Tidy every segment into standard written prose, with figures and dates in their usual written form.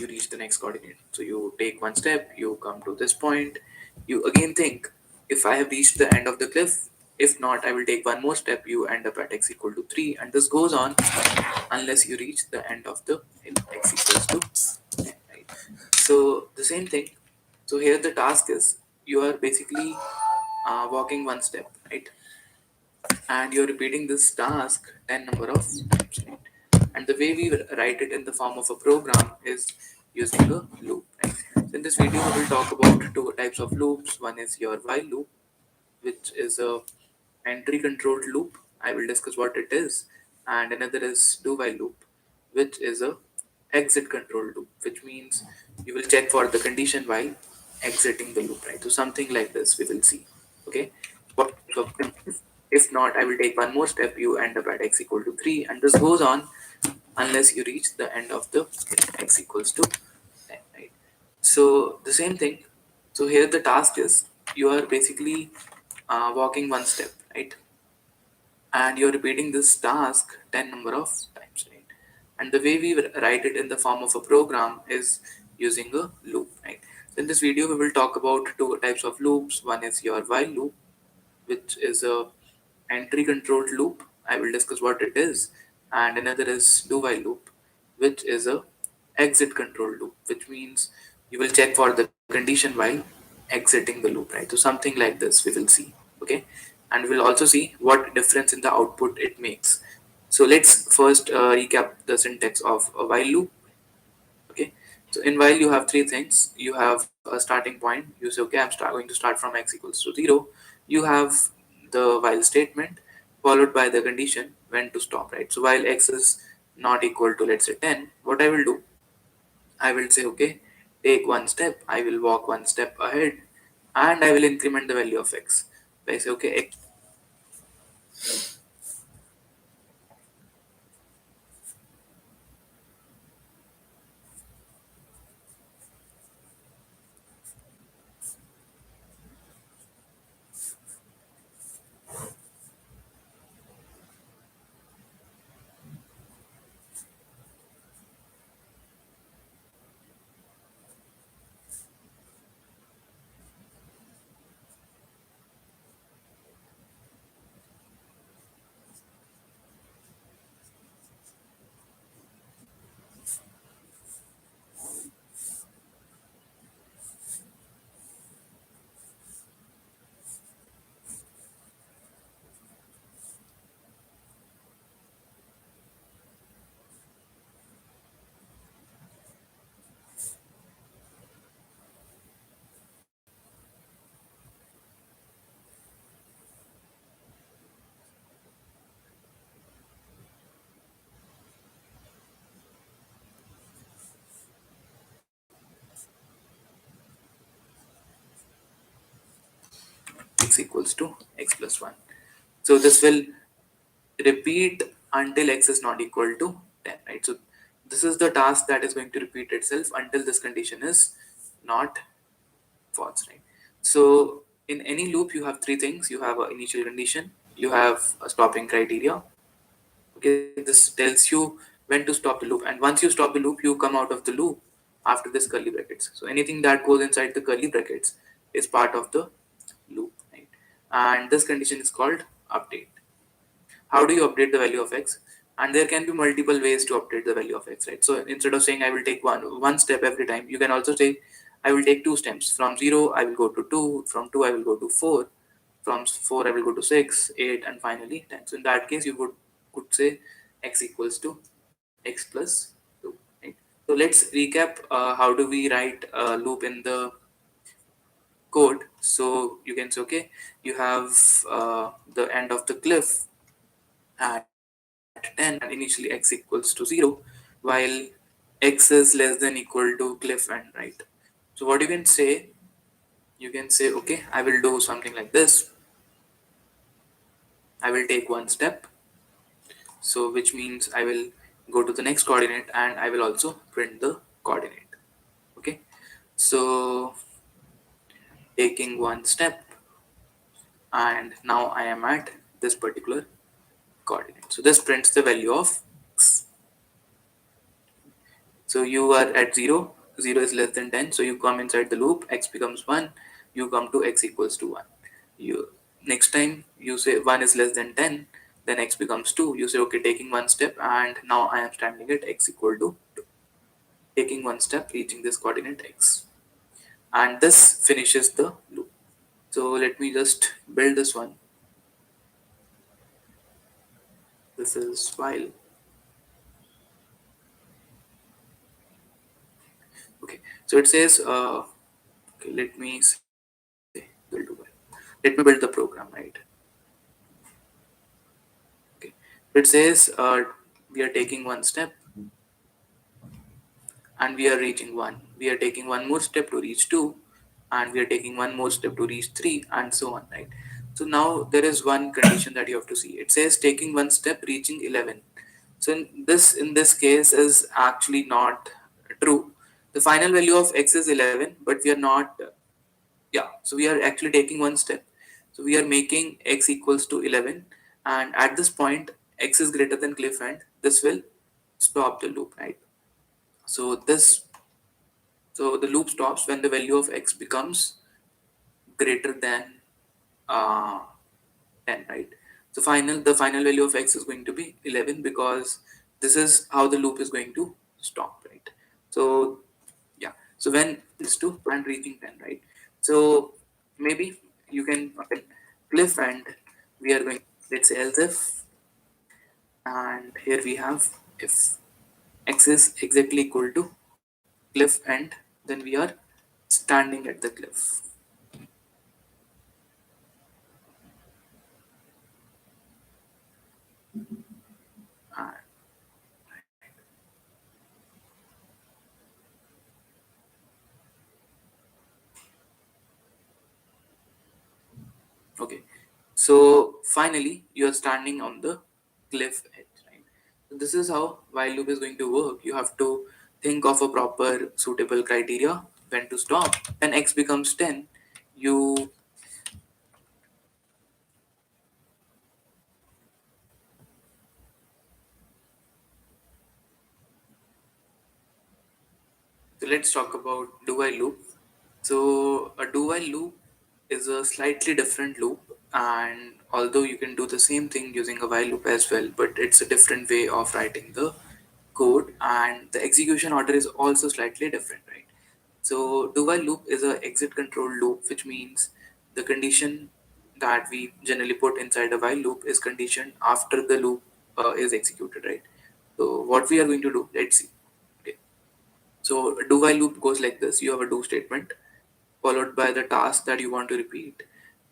you reach the next coordinate. So you take one step, you come to this point, you again think, if I have reached the end of the cliff, if not, I will take one more step, you end up at x equal to 3, and this goes on unless you reach the end of the hill, x equals to 10, right? So the same thing. So here the task is, you are basically walking one step, right? And you're repeating this task 10 number of times, right? And the way we write it in the form of a program is using a loop, right? So in this video we will talk about two types of loops. One is your while loop, which is a entry controlled loop. I will discuss what it is. And another is do while loop, which is a exit controlled loop, which means you will check for the condition while exiting the loop, right? So something like this we will see. Okay. What if not, I will take one more step, you end up at x equal to 3, and this goes on unless you reach the end of the x equals to 10, right? So the same thing. So here the task is, you are basically walking one step, right? And you're repeating this task 10 number of times, right? And the way we write it in the form of a program is using a loop, right? So in this video we will talk about two types of loops. One is your while loop, which is a entry controlled loop. I will discuss what it is. And another is do while loop, which is a exit control loop, which means you will check for the condition while exiting the loop, right? So something like this we will see. Okay. And we'll also see what difference in the output it makes. So let's first recap the syntax of a while loop. Okay. So in while you have three things. You have a starting point. You say, okay, going to start from x equals to 0. You have the while statement followed by the condition when to stop, right? So while x is not equal to, let's say, 10, what I will do, I will say, okay, take one step, I will walk one step ahead, and I will increment the value of x. I say, okay, x equals to x plus 1. So this will repeat until x is not equal to 10, right? So this is the task that is going to repeat itself until this condition is not false, right? So in any loop you have three things. You have an initial condition, you have a stopping criteria. Okay, this tells you when to stop the loop, and once you stop the loop you come out of the loop after this curly brackets. So anything that goes inside the curly brackets is part of the loop, right? And this condition is called update. How do you update the value of x? And there can be multiple ways to update the value of x, right? So instead of saying I will take one step every time, you can also say I will take two steps. From 0 I will go to 2, from 2 I will go to 4, from 4 I will go to 6, 8, and finally 10. So in that case you could say x equals to x plus 2, right? So let's recap how do we write a loop in the code. So you can say, okay, you have the end of the cliff at 10, and initially x equals to 0, while x is less than equal to cliff end, right? So what you can say, okay, I will do something like this. I will take one step, so which means I will go to the next coordinate and I will also print the coordinate. Okay, so taking one step, and now I am at this particular coordinate. So this prints the value of x. So you are at 0, 0 is less than 10, so you come inside the loop, x becomes 1, you come to x equals to 1. You Next time you say 1 is less than 10, then x becomes 2. You say okay, taking one step, and now I am standing at x equal to 2. Taking one step, reaching this coordinate x. And this finishes the loop. So let me just build this one. This is while. Okay, so it says, okay, let me say build while. Let me build the program, right? Okay, so it says we are taking one step and we are reaching 1. We are taking one more step to reach 2, and we are taking one more step to reach 3, and so on, right? So now there is one condition that you have to see. It says taking one step, reaching 11. So in this case is actually not true. The final value of x is 11, but we are not, yeah, so we are actually taking one step. So we are making x equals to 11, and at this point x is greater than cliff end. This will stop the loop, right? So this so the loop stops when the value of x becomes greater than uh, 10, right? So the final value of x is going to be 11, because this is how the loop is going to stop, right? So yeah, so when it's 2 and reaching 10, right? So maybe you can cliff, and we are going, let's say else if, and here we have if x is exactly equal to cliff end, then we are standing at the cliff. Uh, okay, so finally you are standing on the cliff edge, right? So this is how while loop is going to work. You have to think of a proper suitable criteria when to stop. When x becomes 10, you so let's talk about do while loop. So a do while loop is a slightly different loop, and although you can do the same thing using a while loop as well, but it's a different way of writing the code, and the execution order is also slightly different, right? So do while loop is a exit control loop, which means the condition that we generally put inside a while loop is conditioned after the loop is executed, right? So what we are going to do, let's see. Okay. So a do while loop goes like this: you have a do statement followed by the task that you want to repeat,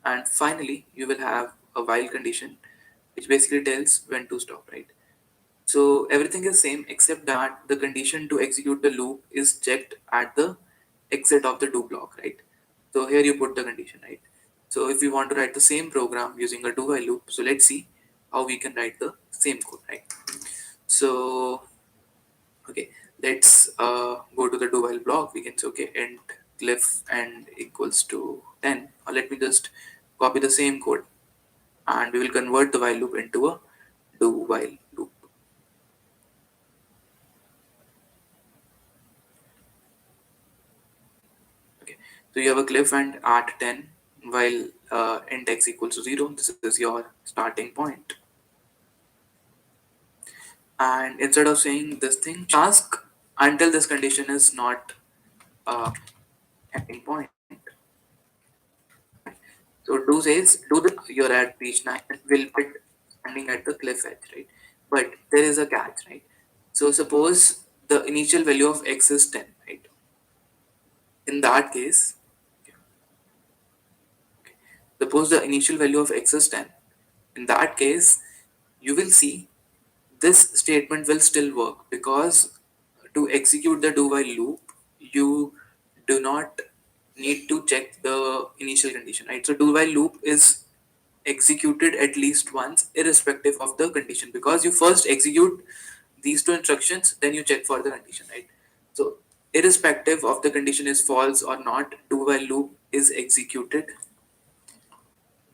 and finally you will have a while condition, which basically tells when to stop, right? So everything is same except that the condition to execute the loop is checked at the exit of the do block, right? So here you put the condition, right? So if we want to write the same program using a do while loop, so let's see how we can write the same code, right? So okay, let's go to the do while block. We can say okay, int cliff and equals to 10, or let me just copy the same code, and we will convert the while loop into a do while loop. Okay, so you have a cliff and at 10 while int x equals to 0. This is your starting point. And instead of saying this thing, task until this condition is not ending point. So do says do the you're at reach 9 will put standing at the cliff edge, right? But there is a catch, right? So suppose the initial value of x is 10, right? In that case, suppose the initial value of x is 10. In that case, you will see this statement will still work, because to execute the do while loop, you do not need to check the initial condition, right? So do while loop is executed at least once irrespective of the condition, because you first execute these two instructions, then you check for the condition, right? So irrespective of the condition is false or not, do while loop is executed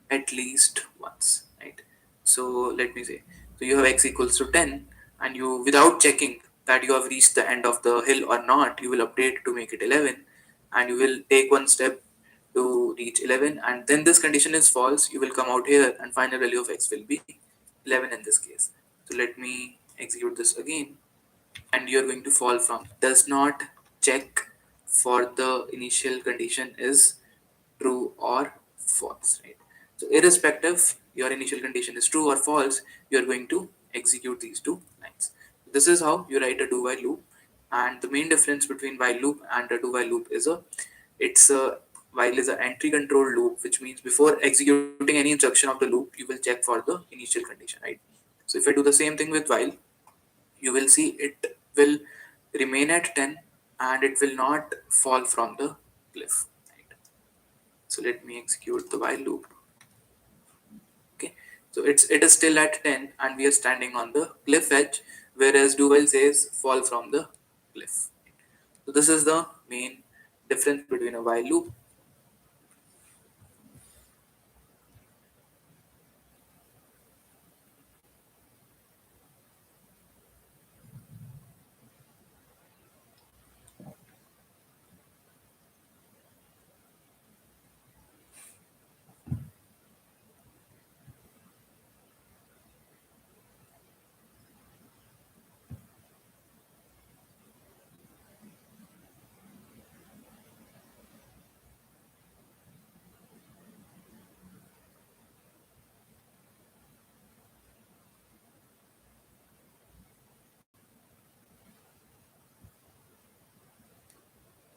at least once, right? So let me say, so you have x equals to 10, and you without checking, that you have reached the end of the hill or not, you will update to make it 11, and you will take one step to reach 11, and then this condition is false, you will come out here and final value of x will be 11 in this case. So let me execute this again, and you're going to fall from does not check for the initial condition is true or false, right? So irrespective your initial condition is true or false, you're going to execute these two lines. This is how you write a do while loop. And the main difference between while loop and a do while loop is a while is an entry control loop, which means before executing any instruction of the loop you will check for the initial condition, right? So if I do the same thing with while, you will see it will remain at 10 and it will not fall from the cliff, right? So let me execute the while loop. Okay, so it is still at 10 and we are standing on the cliff edge, whereas do while says fall from the cliff. So this is the main difference between a while loop.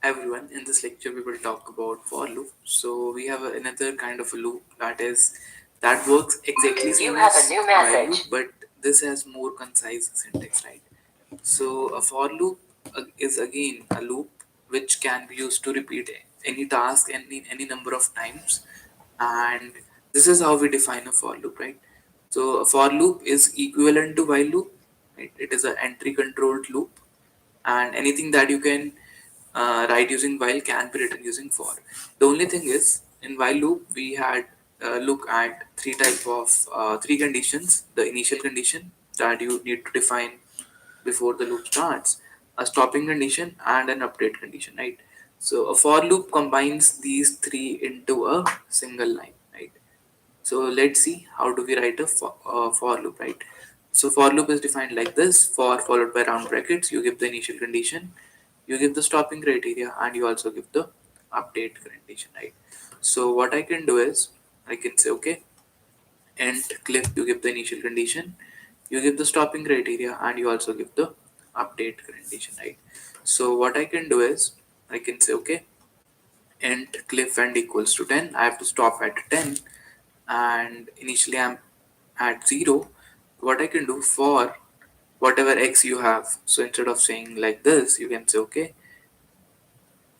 Everyone, in this lecture we will talk about for loop. So we have another kind of a loop that works exactly same as while loop, but this has more concise syntax, right? So a for loop is again a loop which can be used to repeat any task any number of times, and this is how we define a for loop, right? So a for loop is equivalent to while loop, right? It is an entry controlled loop, and anything that you can write using while can be written using for. The only thing is in while loop we had look at three conditions: the initial condition that you need to define before the loop starts, a stopping condition, and an update condition, right? So a for loop combines these three into a single line, right? So let's see how do we write a for loop, right? So for loop is defined like this: for followed by round brackets, you give the initial condition, you give the stopping criteria, and you also give the update condition, right? So what I can do is I can say okay, and cliff, you give the initial condition, you give the stopping criteria, and you also give the update condition, right? So what I can do is I can say okay, and cliff and equals to 10, I have to stop at 10, and initially I'm at 0. What I can do for whatever x you have, so instead of saying like this, you can say okay,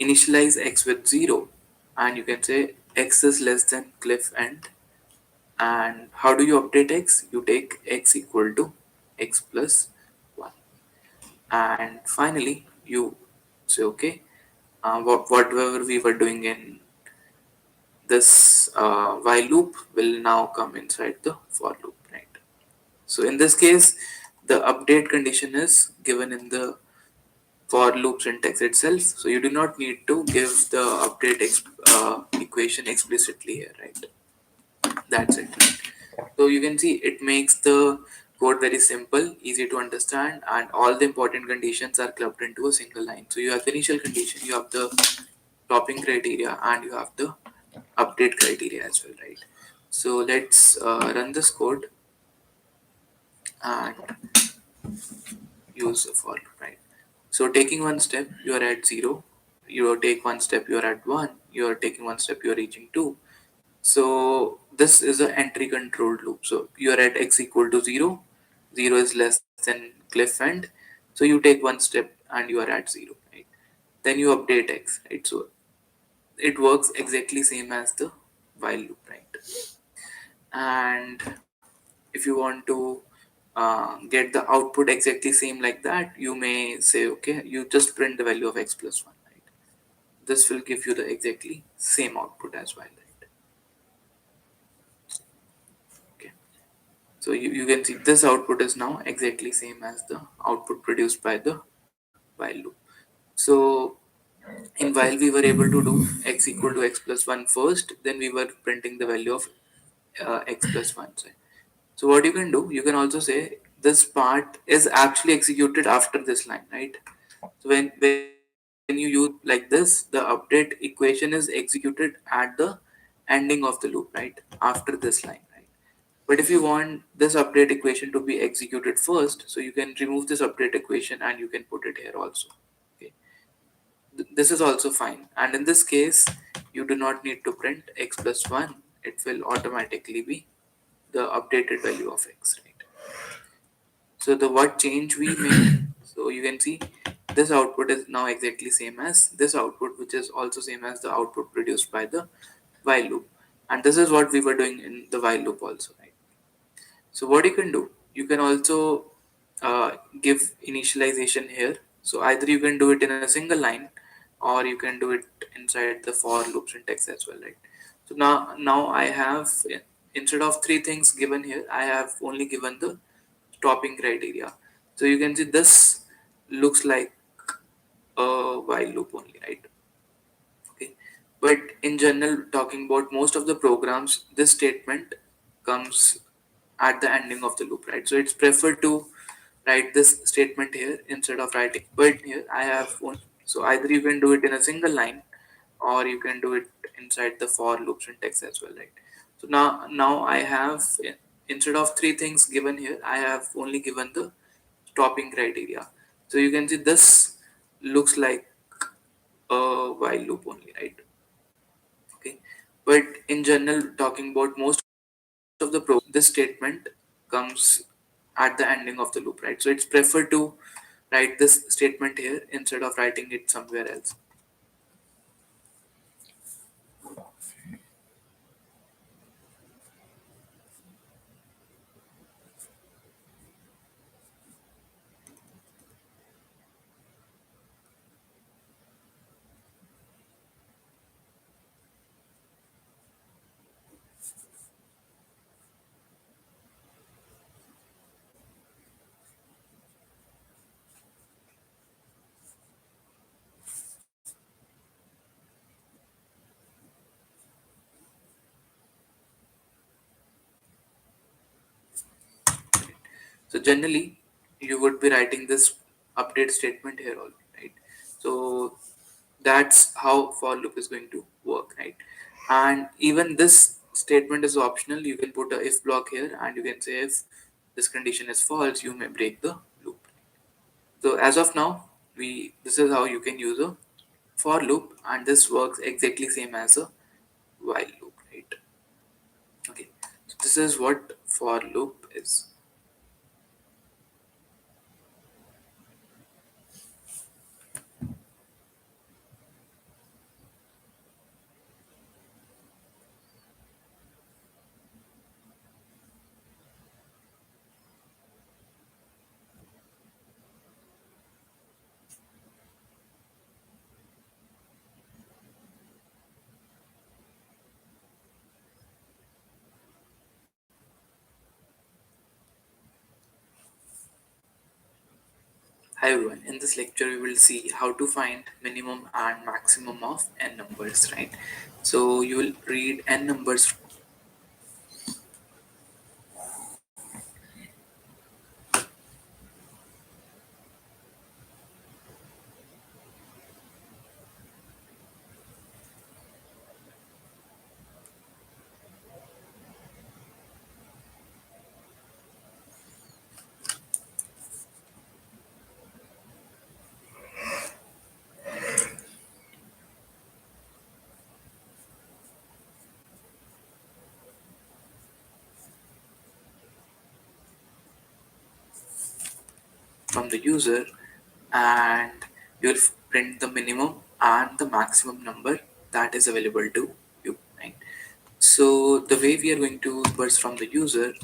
initialize x with 0, and you can say x is less than cliff end. And how do you update x? You take x equal to x plus 1, and finally you say okay, whatever we were doing in this while loop will now come inside the for loop, right? So in this case the update condition is given in the for loop syntax itself, so you do not need to give the equation explicitly here, right? That's it, right? So you can see it makes the code very simple, easy to understand, and all the important conditions are clubbed into a single line. So you have the initial condition, you have the topping criteria, and you have the update criteria as well, right? So let's run this code and use a for loop, right? So taking one step, you are at 0. You take one step, you are at 1. You are taking one step, you are reaching 2. So this is an entry controlled loop. So you are at x equal to 0. 0 is less than cliff end. So you take one step and you are at 0, right? Then you update x, right? So it works exactly same as the while loop, right? And if you want to get the output exactly same like that, you may say okay, you just print the value of x plus 1, right? This will give you the exactly same output as well, right? Okay, So you can see this output is now exactly same as the output produced by the while loop. So in while we were able to do x equal to x plus 1 first, then we were printing the value of x plus 1. So what you can do, you can also say this part is actually executed after this line, right? So when you use like this, the update equation is executed at the ending of the loop, right? After this line, right? But if you want this update equation to be executed first, so you can remove this update equation and you can put it here also. Okay. This is also fine. And in this case, you do not need to print x plus 1. It will automatically be the updated value of x, right? So the what change we made, so you can see this output is now exactly same as this output, which is also same as the output produced by the while loop. And this is what we were doing in the while loop also, right? So what you can do, you can also give initialization here. So either you can do it in a single line, or you can do it inside the for loop syntax as well, right? So now I have, instead of three things given here, I have only given the stopping criteria. So you can see this looks like a while loop only, right? Okay. But in general, talking about most of the programs, this statement comes at the ending of the loop, right? So it's preferred to write this statement here instead of writing. But here I have one. So either you can do it in a single line, or you can do it inside the for loop syntax as well, right? So now I have, instead of three things given here, I have only given the stopping criteria. So you can see this looks like a while loop only, right? Okay. But in general, talking about most of the this statement comes at the ending of the loop, right? So it's preferred to write this statement here instead of writing it somewhere else. So generally, you would be writing this update statement here only, right? So that's how for loop is going to work, right? And even this statement is optional. You can put a if block here, and you can say if this condition is false, you may break the loop. So as of now, we this is how you can use a for loop, and this works exactly same as a while loop, right? Okay, so this is what for loop is. Hi everyone, in this lecture we will see how to find minimum and maximum of n numbers, right? So you will read n numbers from the user, and you will print the minimum and the maximum number that is available to you, right? So the way we are going to numbers from the user.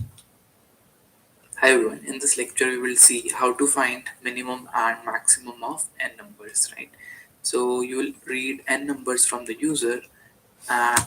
Hi everyone, in this lecture we will see how to find minimum and maximum of n numbers, right? So you will read n numbers from the user, and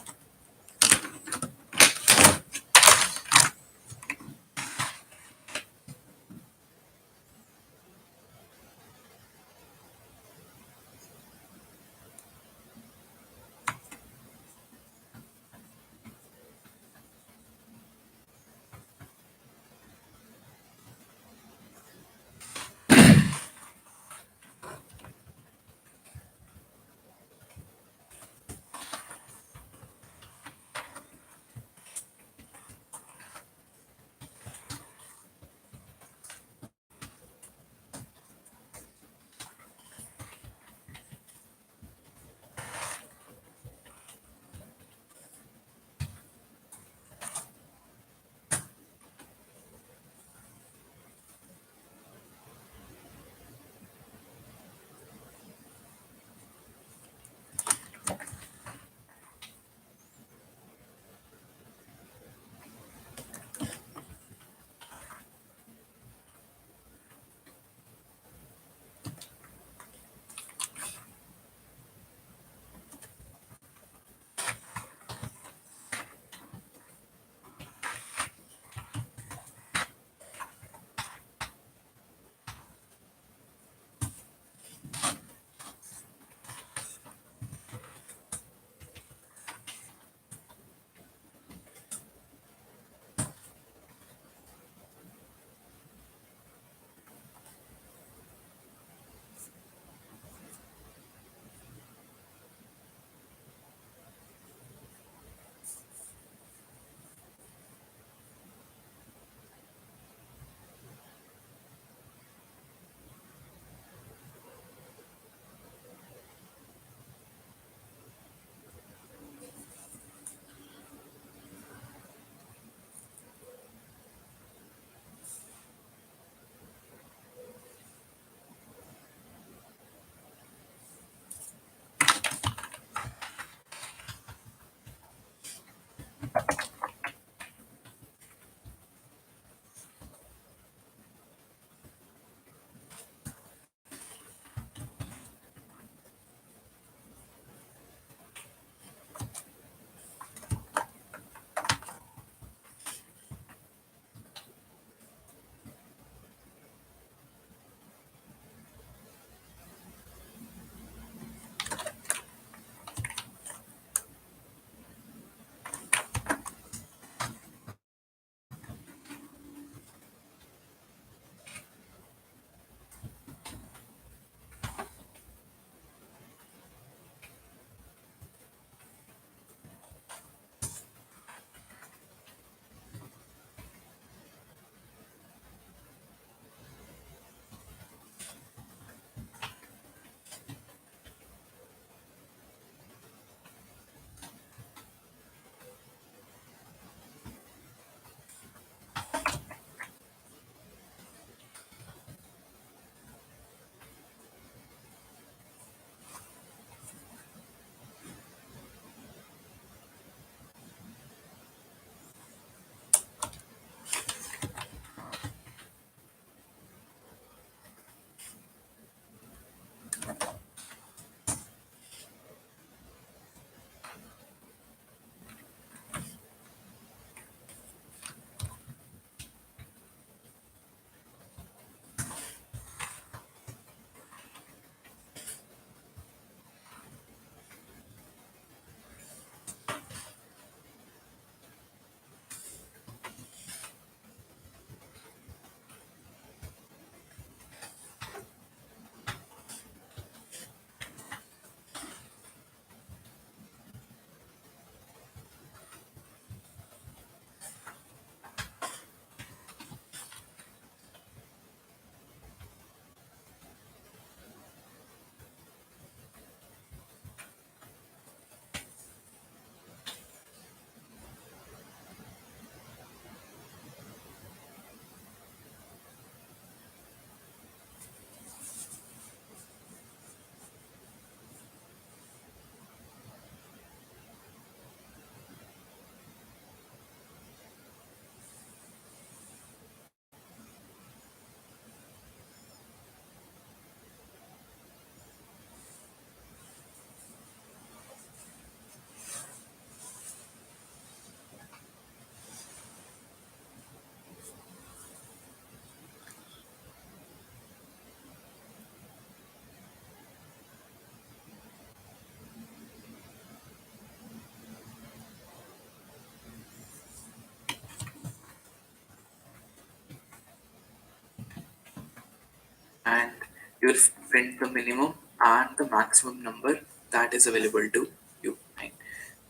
and you will print the minimum and the maximum number that is available to you. Right?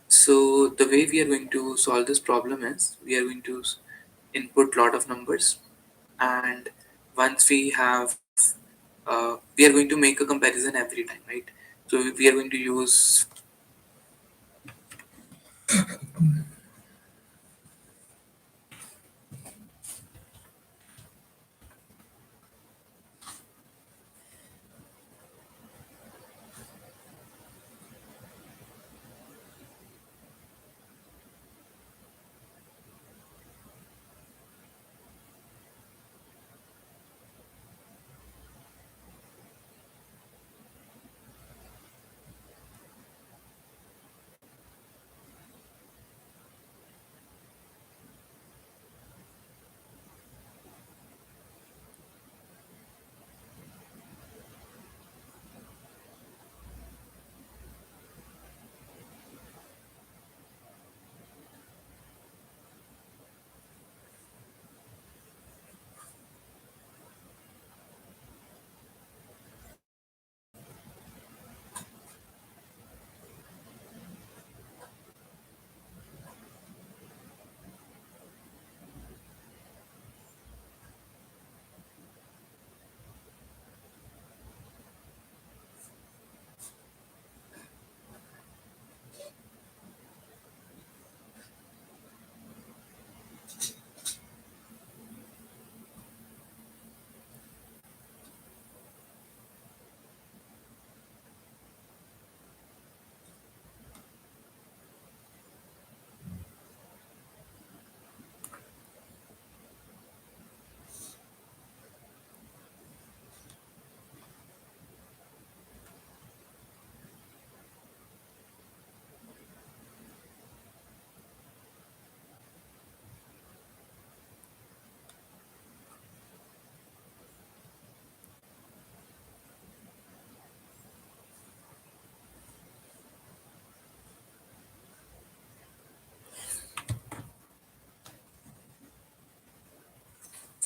So the way we are going to solve this problem is we are going to input lot of numbers, and once we have we are going to make a comparison every time, right? So we are going to use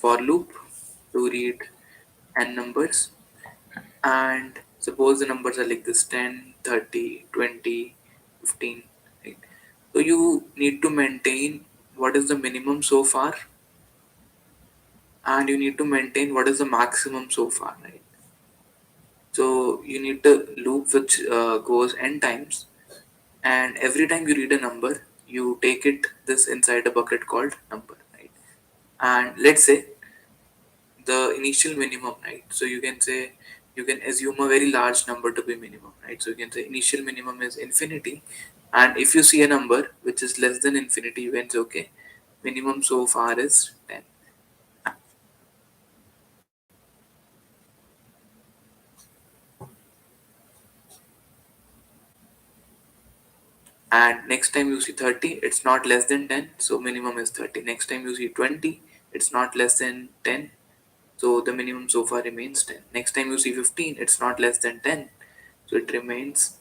for loop to read n numbers, and suppose the numbers are like this: 10, 30, 20, 15. Right? So you need to maintain what is the minimum so far, and you need to maintain what is the maximum so far, right? So you need the loop which goes n times, and every time you read a number, you take it this inside a bucket called number, right? And let's say the initial minimum, right? So you can say, you can assume a very large number to be minimum, right? So you can say initial minimum is infinity, and if you see a number which is less than infinity, you can say okay, minimum so far is 10. And next time you see 30, it's not less than 10, so minimum is 30. Next time you see 20, it's not less than 10, so the minimum so far remains 10. Next time you see 15, it's not less than 10, so it remains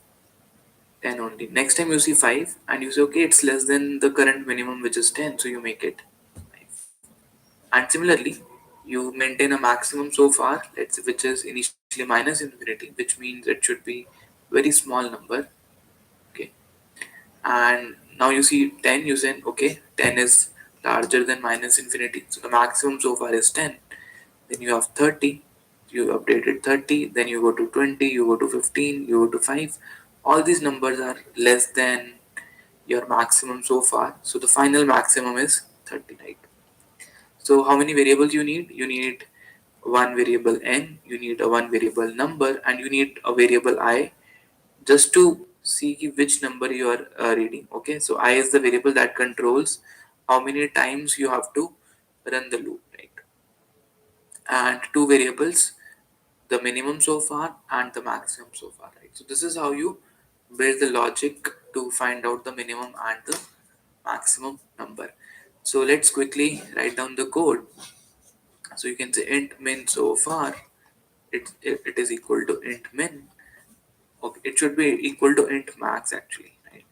10 only. Next time you see 5 and you say okay, it's less than the current minimum which is 10, so you make it 5. And similarly, you maintain a maximum so far, let's say, which is initially minus infinity, which means it should be very small number. Okay, and now you see 10, you say okay, 10 is larger than minus infinity, so the maximum so far is 10. Then you have 30, you updated 30, then you go to 20, you go to 15, you go to 5. All these numbers are less than your maximum so far, so the final maximum is 30, right? So how many variables you need? You need one variable n, you need a one variable number, and you need a variable I, just to see which number you are reading. Okay, so I is the variable that controls how many times you have to run the loop, right? And two variables, the minimum so far and the maximum so far, right? So this is how you build the logic to find out the minimum and the maximum number. So let's quickly write down the code. So you can say int min so far, it is equal to int min. Okay, it should be equal to int max actually, right?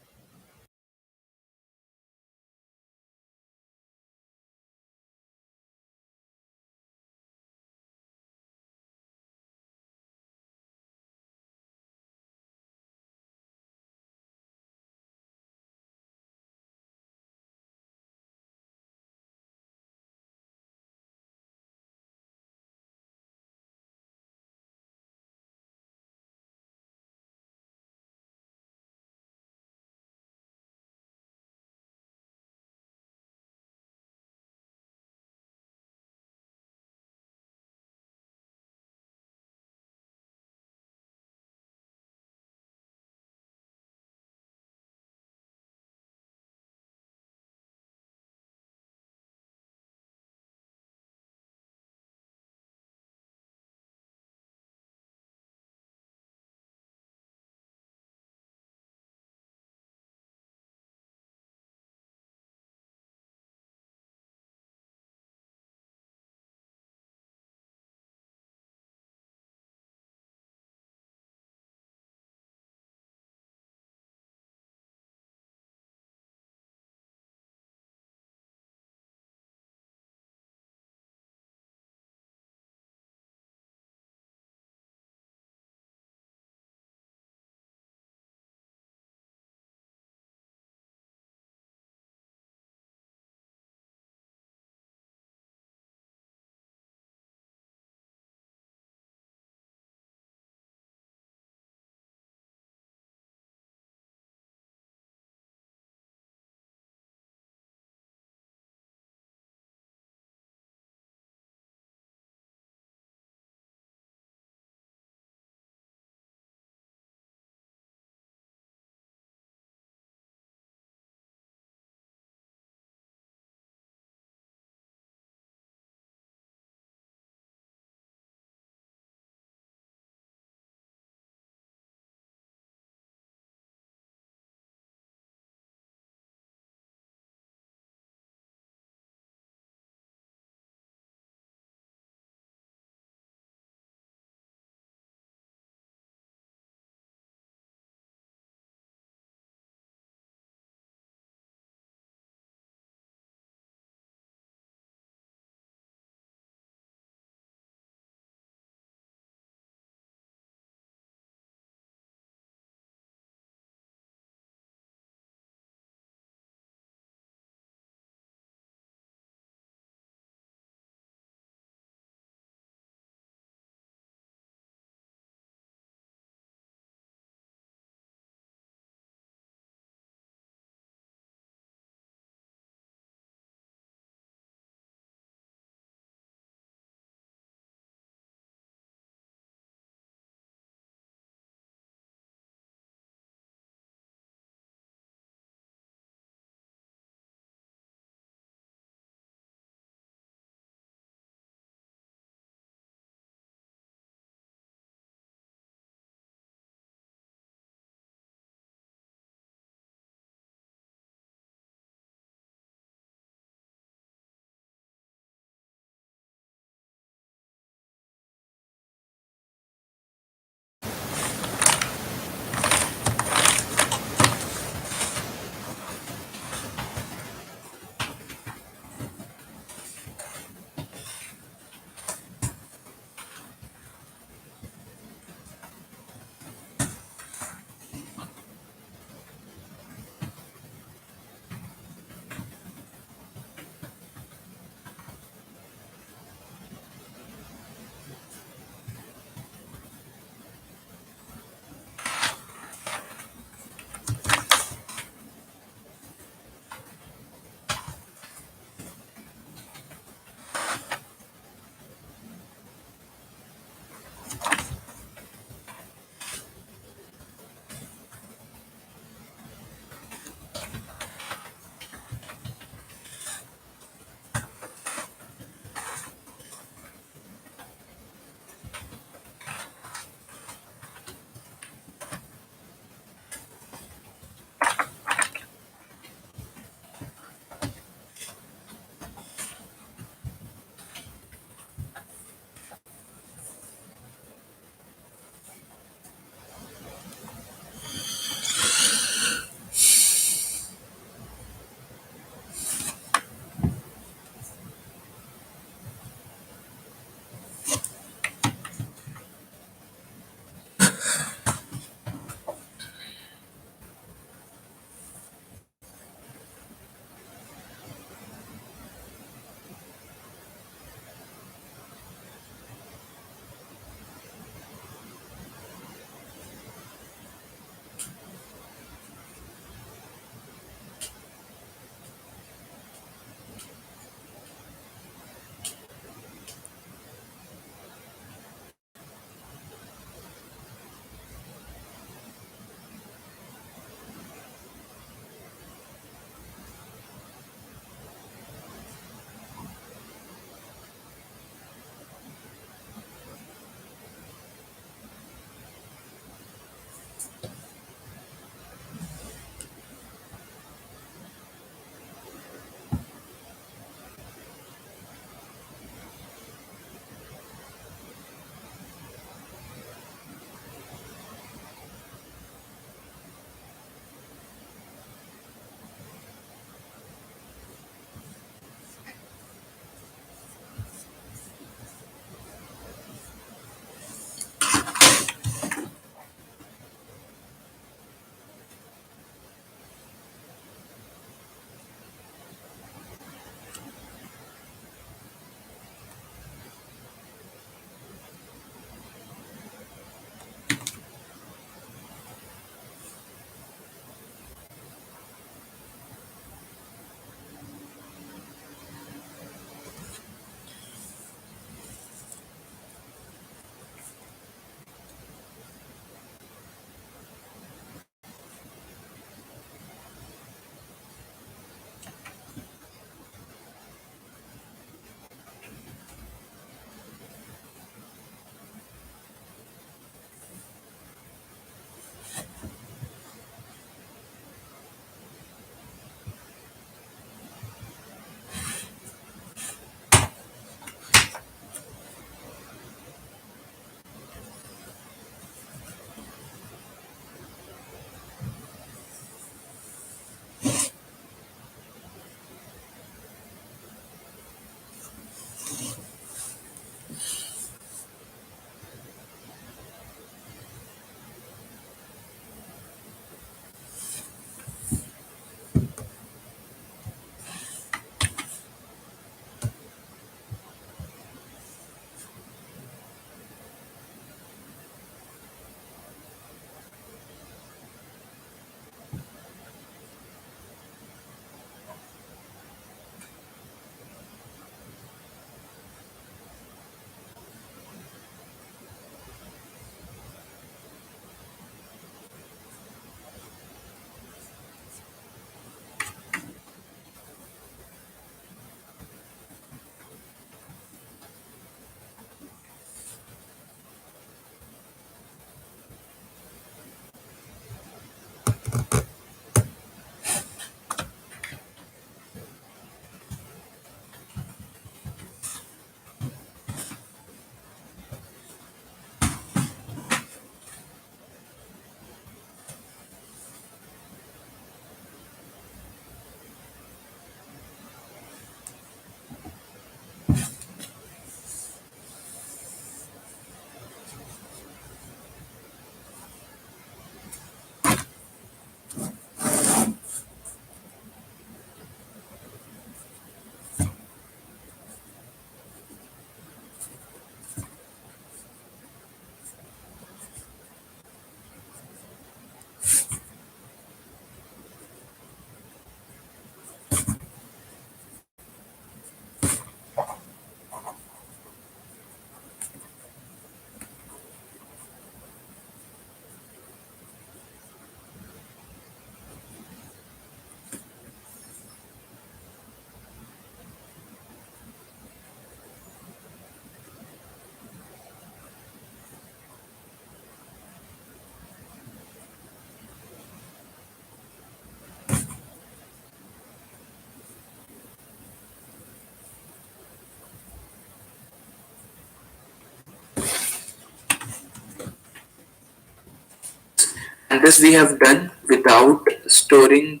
And this we have done without storing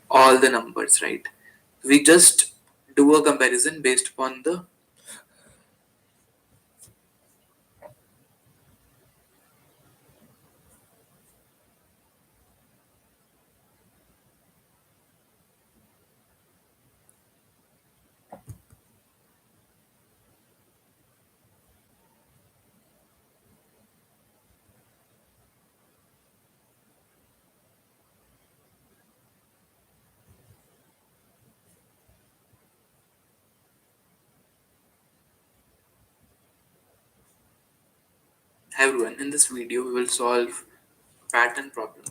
all the numbers, right? We just do a comparison based upon the. Hi everyone, in this video we will solve pattern problem.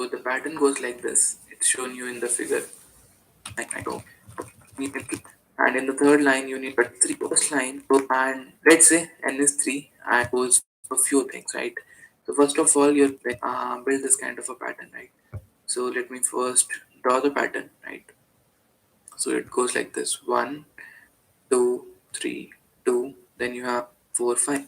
So the pattern goes like this. It's shown you in the figure. Right. So and in the third line you need but three first line. So and let's say n is three and goes a few things, right? So first of all you build this kind of a pattern, right? So let me first draw the pattern, right? So it goes like this: one, two, three, two. Then you have four, five,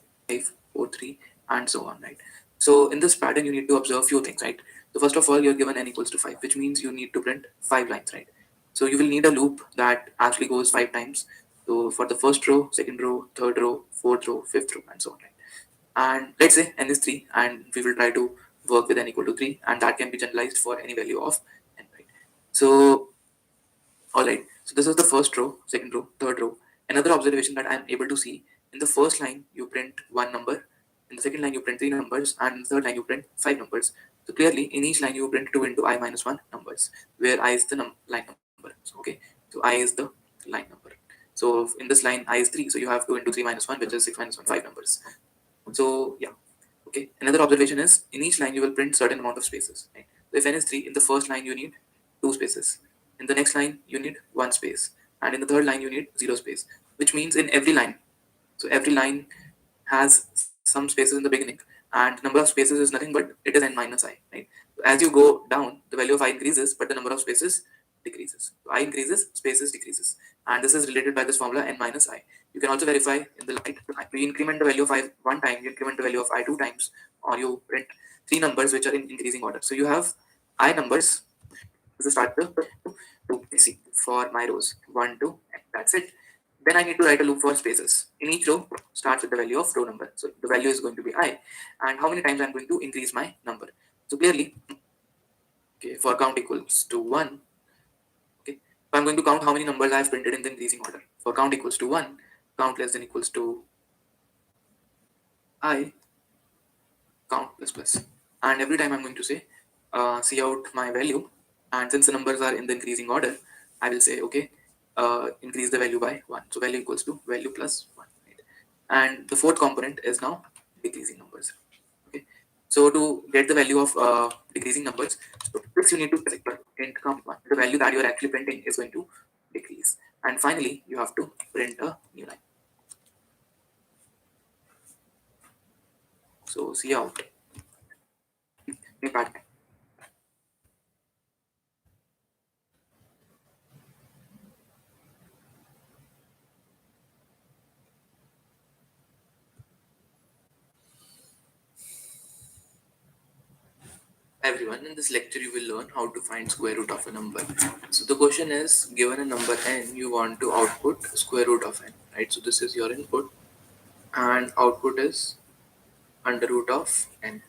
four, three, and so on, right? So in this pattern, you need to observe few things, right? So first of all, you're given n equals to five, which means you need to print five lines, right? So you will need a loop that actually goes five times. So for the first row, second row, third row, fourth row, fifth row, and so on, right? And let's say n is three, and we will try to work with n equal to three, and that can be generalized for any value of n, right? So alright, so this is the first row, second row, third row. Another observation that I am able to see: in the first line you print one number, in the second line you print three numbers, and in the third line you print five numbers. So clearly in each line you print 2 into I minus 1 numbers, where I is the line number. So, okay, so I is the line number. So in this line I is 3, so you have 2 into 3 minus 1, which is 6 minus 1, 5 numbers. So yeah, okay. Another observation is in each line you will print certain amount of spaces. Right? So if n is 3, in the first line you need 2 spaces. In the next line you need 1 space. And in the third line you need 0 space. Which means in every line, so every line has some spaces in the beginning, and number of spaces is nothing but it is n minus I. Right? So as you go down, the value of I increases, but the number of spaces decreases. So I increases, spaces decreases, and this is related by this formula n minus I. You can also verify in the light. You increment the value of I one time, you increment the value of I two times, or you print three numbers which are in increasing order. So you have I numbers. This is start to see for my rows 1, 2, and that's it. Then I need to write a loop for spaces. In each row starts with the value of row number. So the value is going to be I, and how many times I'm going to increase my number. So clearly, okay, for count equals to 1, okay, so I'm going to count how many numbers I have printed in the increasing order. For count equals to 1, count less than equals to I, count plus plus. And every time I'm going to say, see out my value. And since the numbers are in the increasing order, I will say, okay, increase the value by 1. So value equals to value plus 1. Right? And the fourth component is now decreasing numbers. Okay. So to get the value of decreasing numbers, so first you need to select int count 1. The value that you are actually printing is going to decrease. And finally, you have to print a new line. So see out. New pattern. Everyone, in this lecture you will learn how to find square root of a number. So the question is, given a number n, you want to output square root of n, right? So this is your input, and output is under root of n.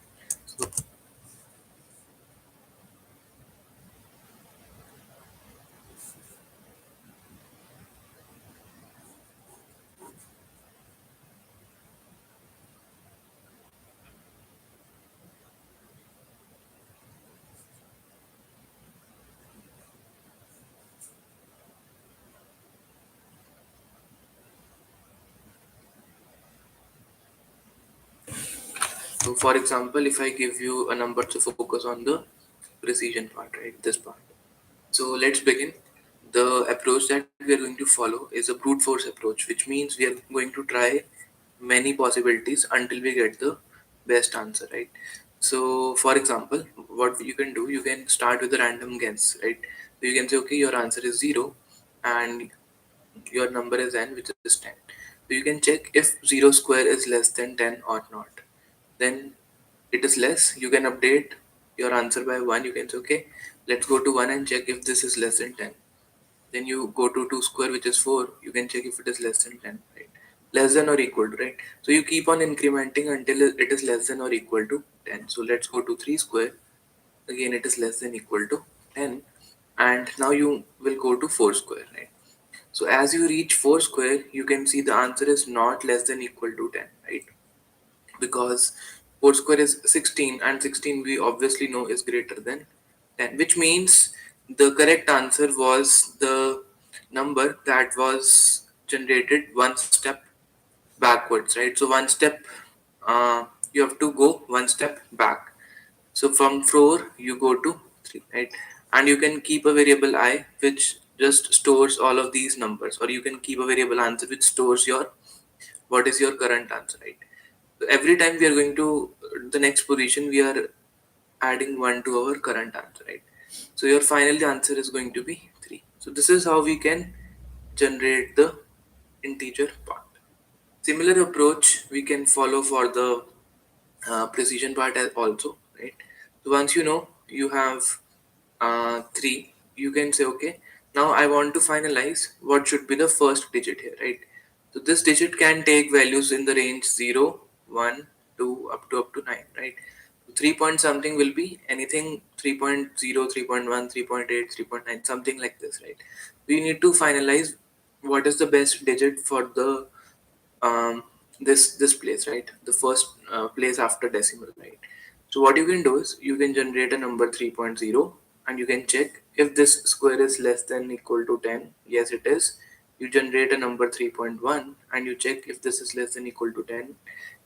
So for example, if I give you a number to focus on the precision part, right? This part. So let's begin. The approach that we are going to follow is a brute force approach, which means we are going to try many possibilities until we get the best answer, right? So, for example, what you can do, you can start with a random guess, right? So you can say, okay, your answer is 0 and your number is n, which is 10. So you can check if 0 square is less than 10 or not. Then it is less, you can update your answer by 1. You can say, okay, let's go to 1 and check if this is less than 10. Then you go to 2 square, which is 4. You can check if it is less than 10, right? Less than or equal to, right? So you keep on incrementing until it is less than or equal to 10. So let's go to 3 square. Again, it is less than equal to 10. And now you will go to 4 square, right? So as you reach 4 square, you can see the answer is not less than equal to 10, right? Because 4 square is 16, and 16 we obviously know is greater than 10, which means the correct answer was the number that was generated one step backwards, right? So one step, you have to go one step back. So from 4 you go to 3, right? And you can keep a variable I which just stores all of these numbers, or you can keep a variable answer which stores your what is your current answer, right? So every time we are going to the next position, we are adding 1 to our current answer, right? So your final answer is going to be 3. So this is how we can generate the integer part. Similar approach we can follow for the precision part as also, right? So once you know you have 3, you can say, okay, now I want to finalize what should be the first digit here, right? So this digit can take values in the range 0, 1, 2, up to 9, right? 3 point something will be anything 3.0, 3.1, 3.8, 3.9, something like this, right? We need to finalize what is the best digit for the um, this place, right? The first place after decimal, right? So what you can do is you can generate a number 3.0, and you can check if this square is less than equal to 10. Yes, it is. You generate a number 3.1 and you check if this is less than equal to 10.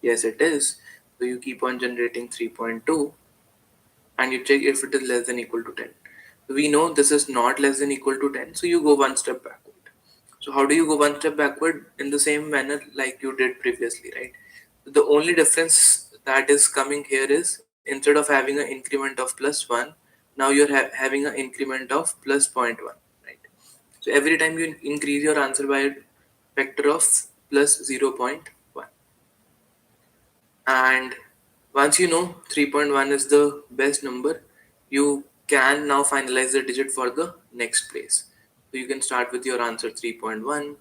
Yes, it is. So you keep on generating 3.2 and you check if it is less than equal to 10. We know this is not less than equal to 10, so you go one step backward. So how do you go one step backward? In the same manner like you did previously, right? The only difference that is coming here is instead of having an increment of plus 1, now you're having an increment of plus zero point 0.1, right? So every time you increase your answer by a factor of plus zero point 0.1. And once you know 3.1 is the best number, you can now finalize the digit for the next place. So you can start with your answer 3.1,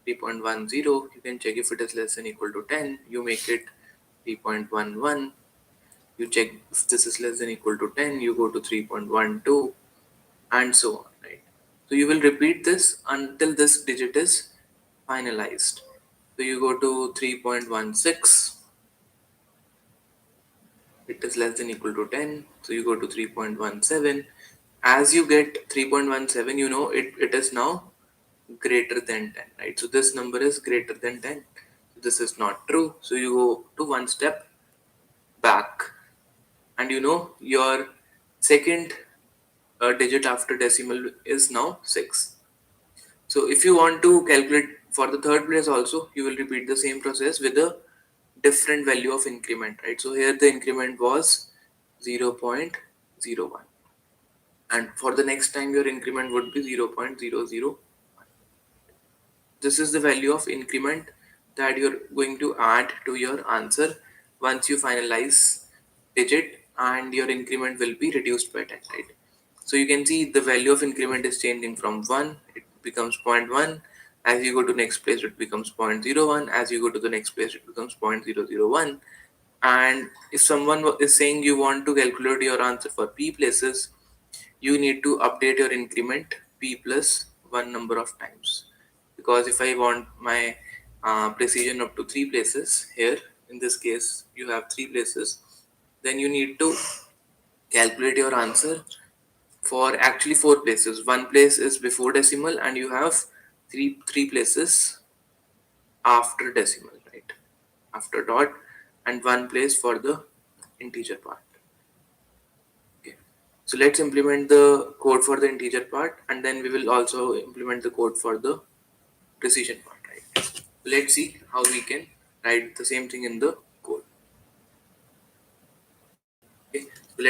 3.10. You can check if it is less than equal to 10. You make it 3.11. You check if this is less than equal to 10. You go to 3.12 and so on, right? So you will repeat this until this digit is finalized. So you go to 3.16, it is less than equal to 10, so you go to 3.17. As you get 3.17, you know it is now greater than 10, right? So this number is greater than 10. This is not true, so you go to one step back, and you know your second digit after decimal is now 6. So if you want to calculate for the third place also, you will repeat the same process with a different value of increment, right? So here the increment was 0.01, and for the next time your increment would be 0.001. This is the value of increment that you're going to add to your answer once you finalize digit, and your increment will be reduced by 10, right? So you can see the value of increment is changing from 1, it becomes zero point 0.1. As you go to next place, it becomes 0.01. As you go to the next place, it becomes 0.001. And if someone is saying you want to calculate your answer for p places, you need to update your increment p plus one number of times. Because if I want my precision up to 3 places, here in this case you have 3 places, then you need to calculate your answer for actually 4 places. One place is before decimal, and you have three places after decimal, right? After dot, and one place for the integer part. Okay. So let's implement the code for the integer part, and then we will also implement the code for the precision part, right? Let's see how we can write the same thing in the code. Okay. So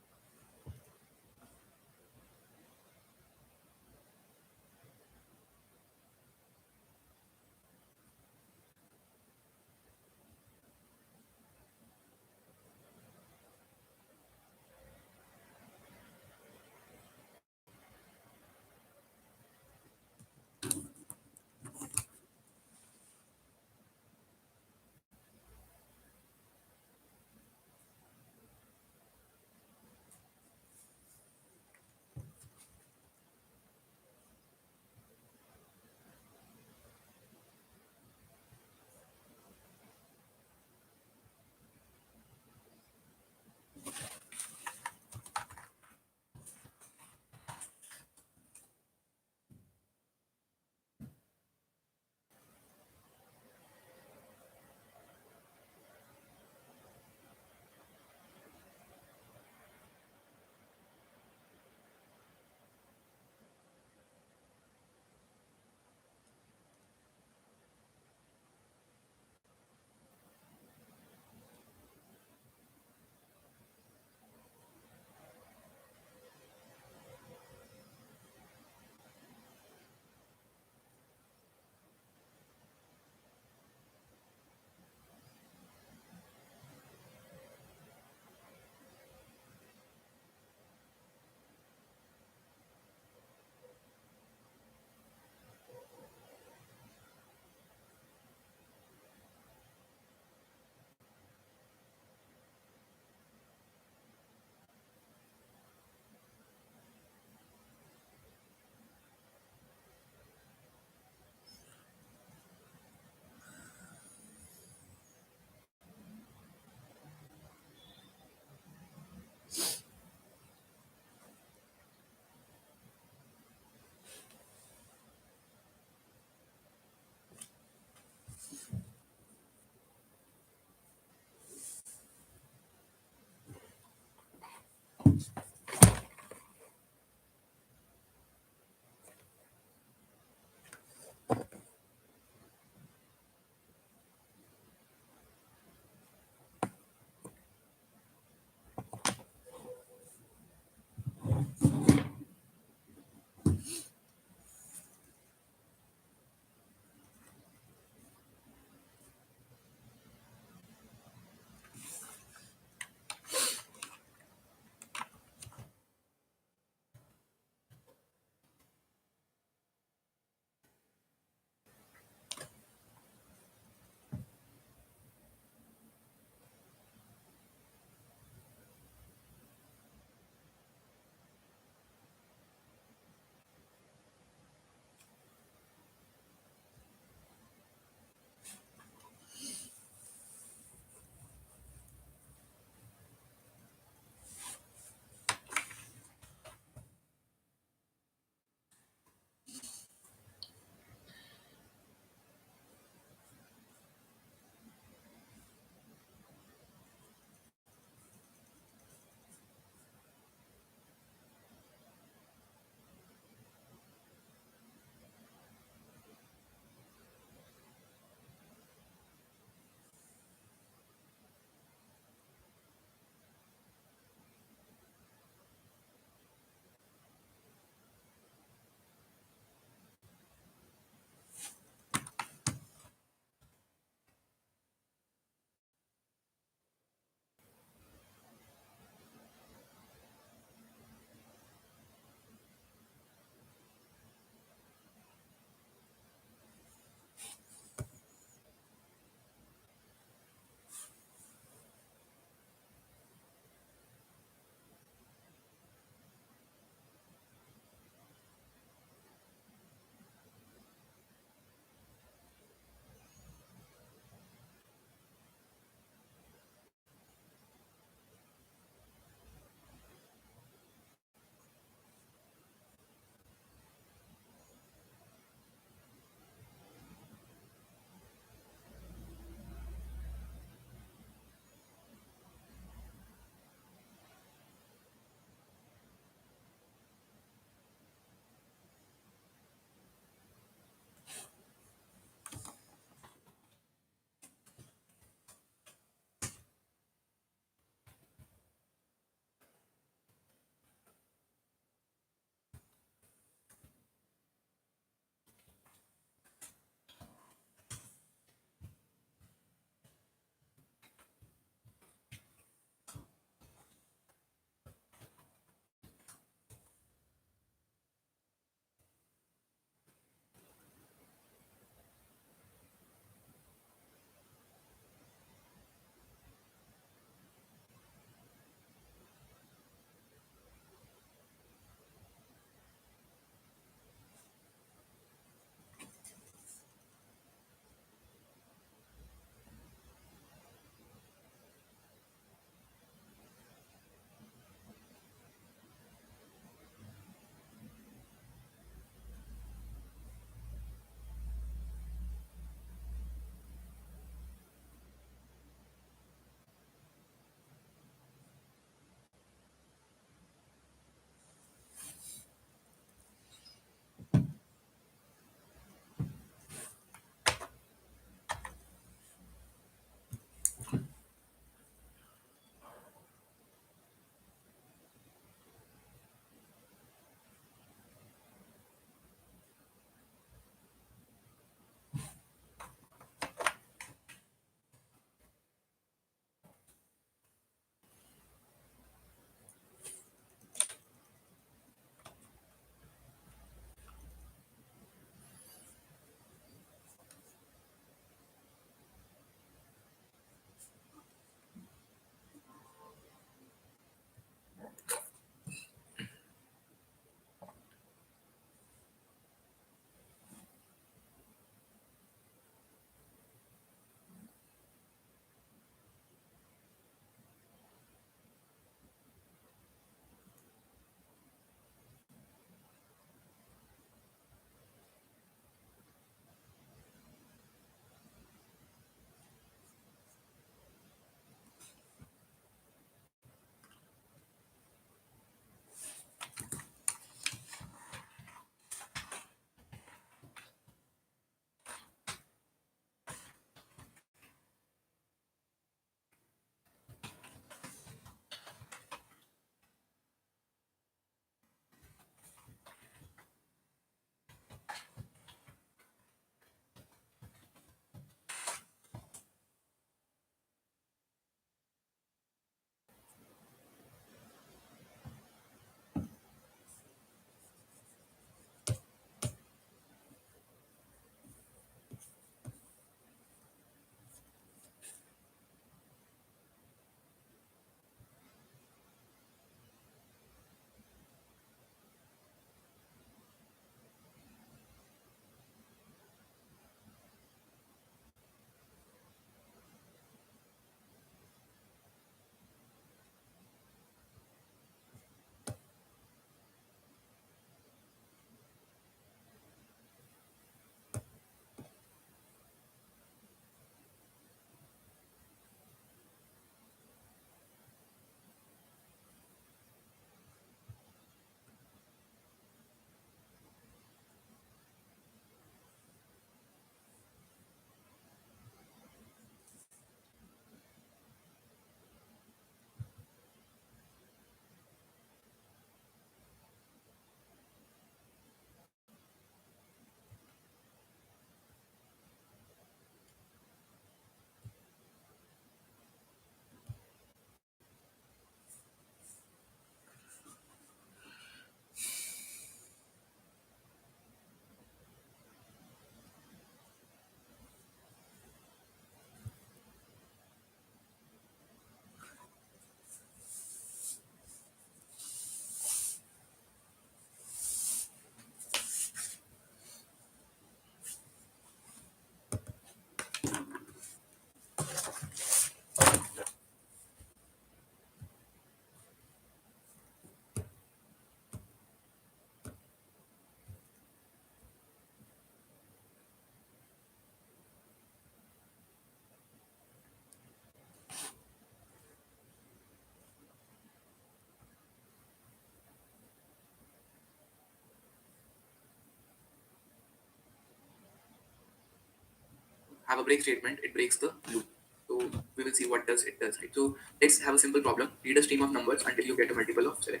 have a break statement, it breaks the loop. So we will see what does it does, right? So let's have a simple problem. Read a stream of numbers until you get a multiple of 7.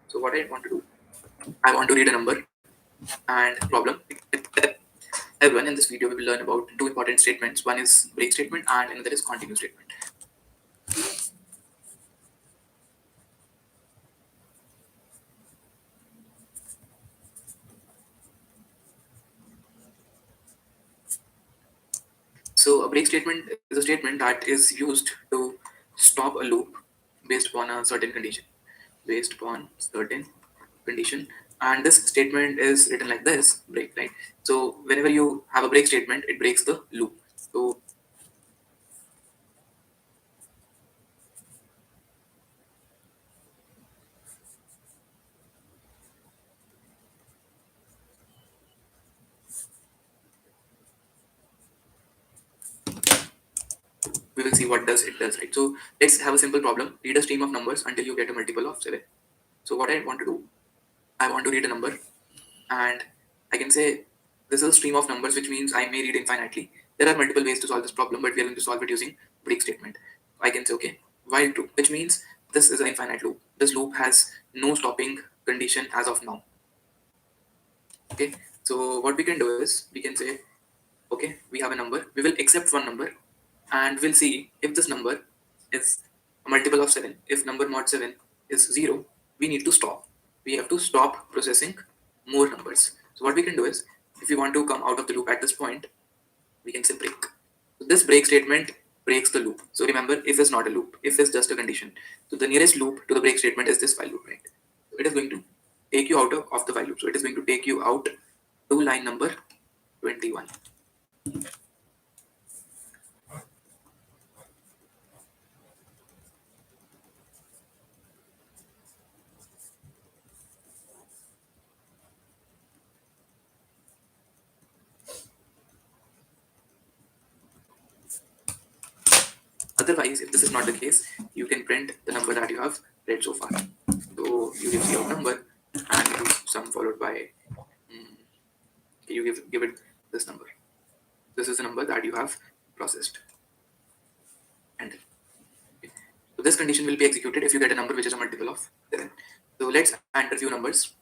So what I want to do, I want to read a number and problem. Everyone, in this video we will learn about two important statements. One is break statement and another is continue statement. So a break statement is a statement that is used to stop a loop based upon a certain condition. Based upon certain condition. And this statement is written like this, break, right? So whenever you have a break statement, it breaks the loop. So we will see what does it does, right? So let's have a simple problem. Read a stream of numbers until you get a multiple of 7. So what I want to do, I want to read a number and I can say this is a stream of numbers, which means I may read infinitely. There are multiple ways to solve this problem, but we are going to solve it using break statement. I can say, okay, while true, which means this is an infinite loop. This loop has no stopping condition as of now. Okay, so what we can do is we can say, okay, we have a number, we will accept one number and we'll see if this number is a multiple of 7. If number mod 7 is 0, we need to stop. We have to stop processing more numbers. So what we can do is, if we want to come out of the loop at this point, we can say break. So this break statement breaks the loop. So remember, if is not a loop, if is just a condition. So the nearest loop to the break statement is this while loop, right? So it is going to take you out of the while loop. So it is going to take you out to line number 21. Otherwise, if this is not the case, you can print the number that you have read so far. So you give the out number and you do sum followed by, okay, you give it this number. This is the number that you have processed. And okay. So this condition will be executed if you get a number which is a multiple of 7. So let's enter few numbers.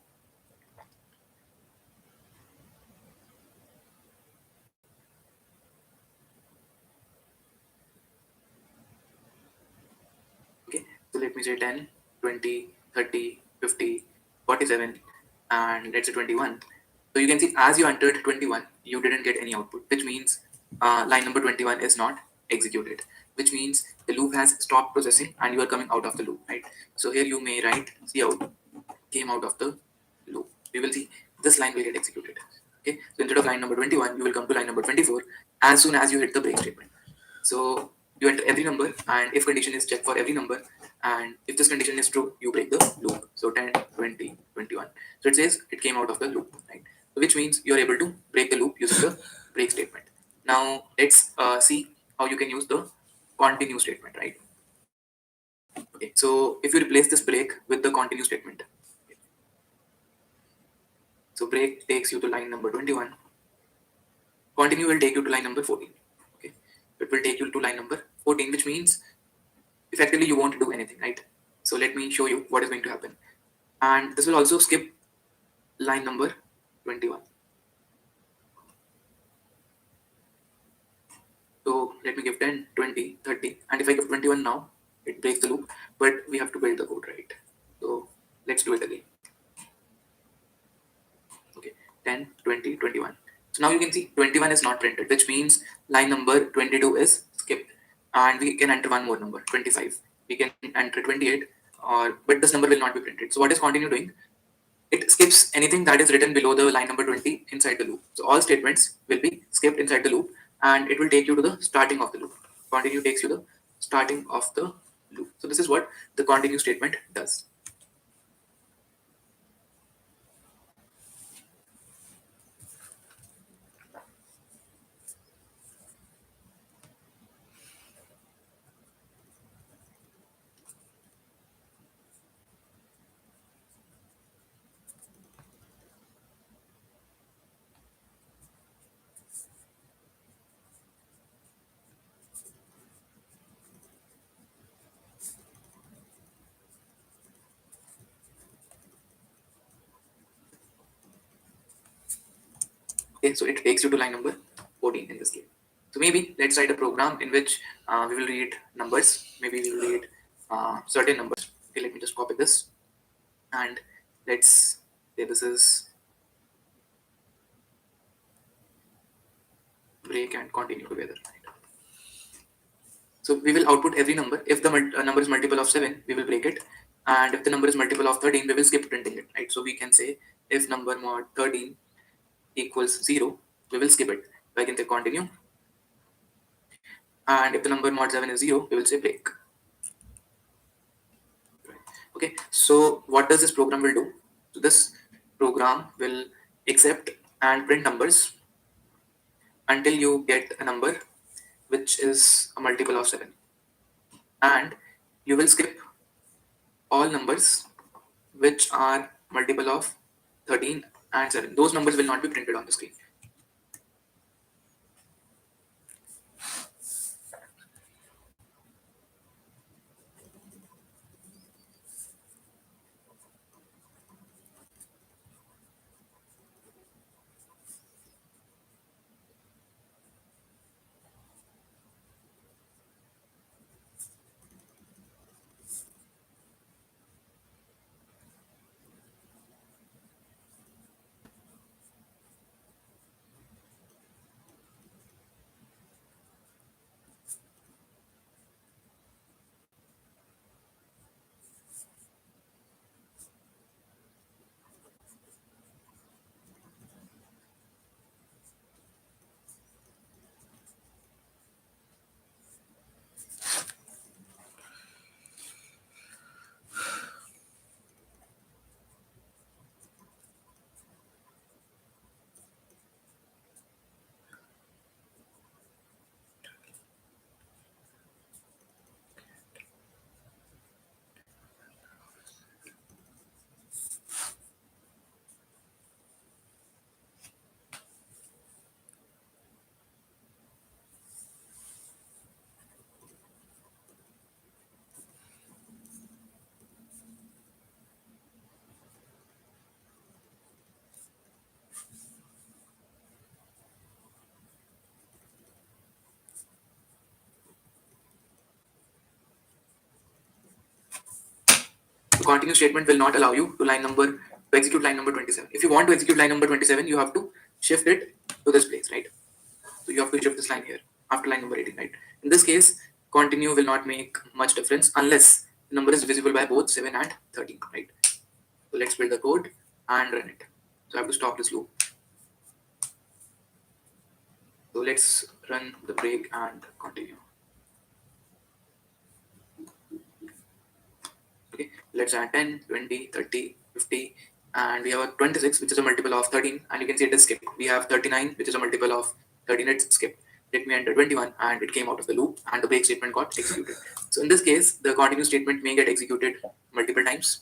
Okay, so let me say 10, 20, 30, 50, 47, and let's say 21. So you can see as you entered 21, you didn't get any output, which means line number 21 is not executed, which means the loop has stopped processing and you are coming out of the loop, right? So here you may write C out, came out of the loop. We will see this line will get executed. Okay, so instead of line number 21, you will come to line number 24 as soon as you hit the break statement. So you enter every number, and if condition is checked for every number, and if this condition is true, you break the loop. So 10, 20, 21. So it says it came out of the loop, right? Which means you are able to break the loop using the break statement. Now let's see how you can use the continue statement, right? Okay, so if you replace this break with the continue statement, so break takes you to line number 21. Continue will take you to line number 14. Okay, it will take you to line number 14, which means effectively you won't do anything, right? So let me show you what is going to happen. And this will also skip line number 21. So let me give 10, 20, 30, and if I give 21 now, it breaks the loop, but we have to build the code, right? So let's do it again. Okay, 10, 20, 21. So now you can see 21 is not printed, which means line number 22 is skipped. And we can enter one more number, 25. We can enter 28, but this number will not be printed. So what is continue doing? It skips anything that is written below the line number 20 inside the loop. So all statements will be skipped inside the loop and it will take you to the starting of the loop. Continue takes you to the starting of the loop. So this is what the continue statement does. Okay, so it takes you to line number 14 in this case. So maybe let's write a program in which we will read numbers. Maybe we will read certain numbers. Okay, let me just copy this, and let's say this is break and continue together. So we will output every number. If the number is multiple of 7, we will break it. And if the number is multiple of 13, we will skip printing it, right? So we can say if number mod 13 equals 0, we will skip it. So I can say continue. And if the number mod 7 is 0, we will say break. Okay, so what does this program will do? So this program will accept and print numbers until you get a number which is a multiple of 7. And you will skip all numbers which are multiple of 13 and 7. Those numbers will not be printed on the screen. The continue statement will not allow you to execute line number 27. If you want to execute line number 27, you have to shift it to this place, right? So you have to shift this line here after line number 18, right? In this case, continue will not make much difference unless the number is divisible by both 7 and 13, right? So let's build the code and run it. So I have to stop this loop. So let's run the break and continue. Okay, let's add 10, 20, 30, 50, and we have a 26, which is a multiple of 13, and you can see it is skipped. We have 39, which is a multiple of 13, it's skipped. Let me enter 21, and it came out of the loop, and the break statement got executed. So in this case, the continue statement may get executed multiple times,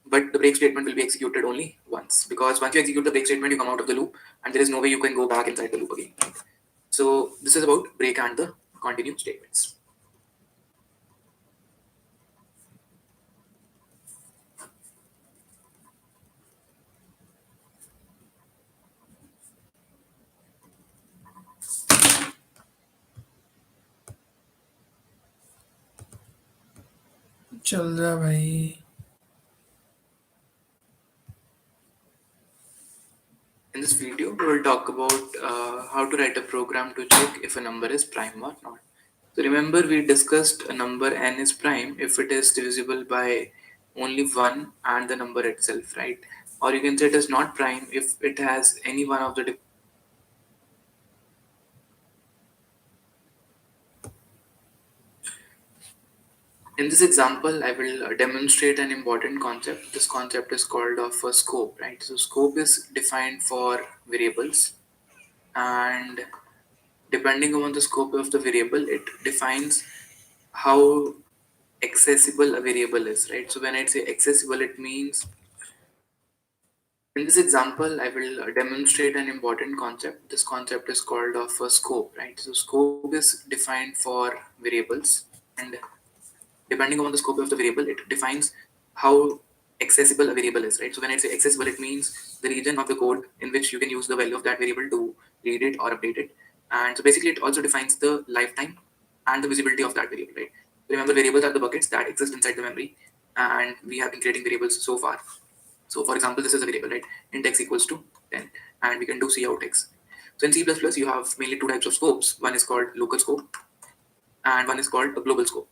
but the break statement will be executed only once, because once you execute the break statement, you come out of the loop, and there is no way you can go back inside the loop again. So this is about break and the continue statements. चल जा भाई. In this video, we will talk about how to write a program to check if a number is prime or not. So remember, we discussed a number n is prime if it is divisible by only 1 and the number itself, right? Or you can say it is not prime if it has any one of the. In this example, I will demonstrate an important concept. This concept is called of a scope, right? So scope is defined for variables, and depending on the scope of the variable, it defines how accessible a variable is, right? So when I say accessible, it means in this example, I will demonstrate an important concept. This concept is called of a scope, right? So scope is defined for variables, and depending on the scope of the variable, it defines how accessible a variable is, right? So when I say accessible, it means the region of the code in which you can use the value of that variable to read it or update it. And so basically, it also defines the lifetime and the visibility of that variable, right? Remember, variables are the buckets that exist inside the memory, and we have been creating variables so far. So for example, this is a variable, right? Int x equals to 10, and we can do cout x. So in C++, you have mainly two types of scopes. One is called local scope, and one is called a global scope.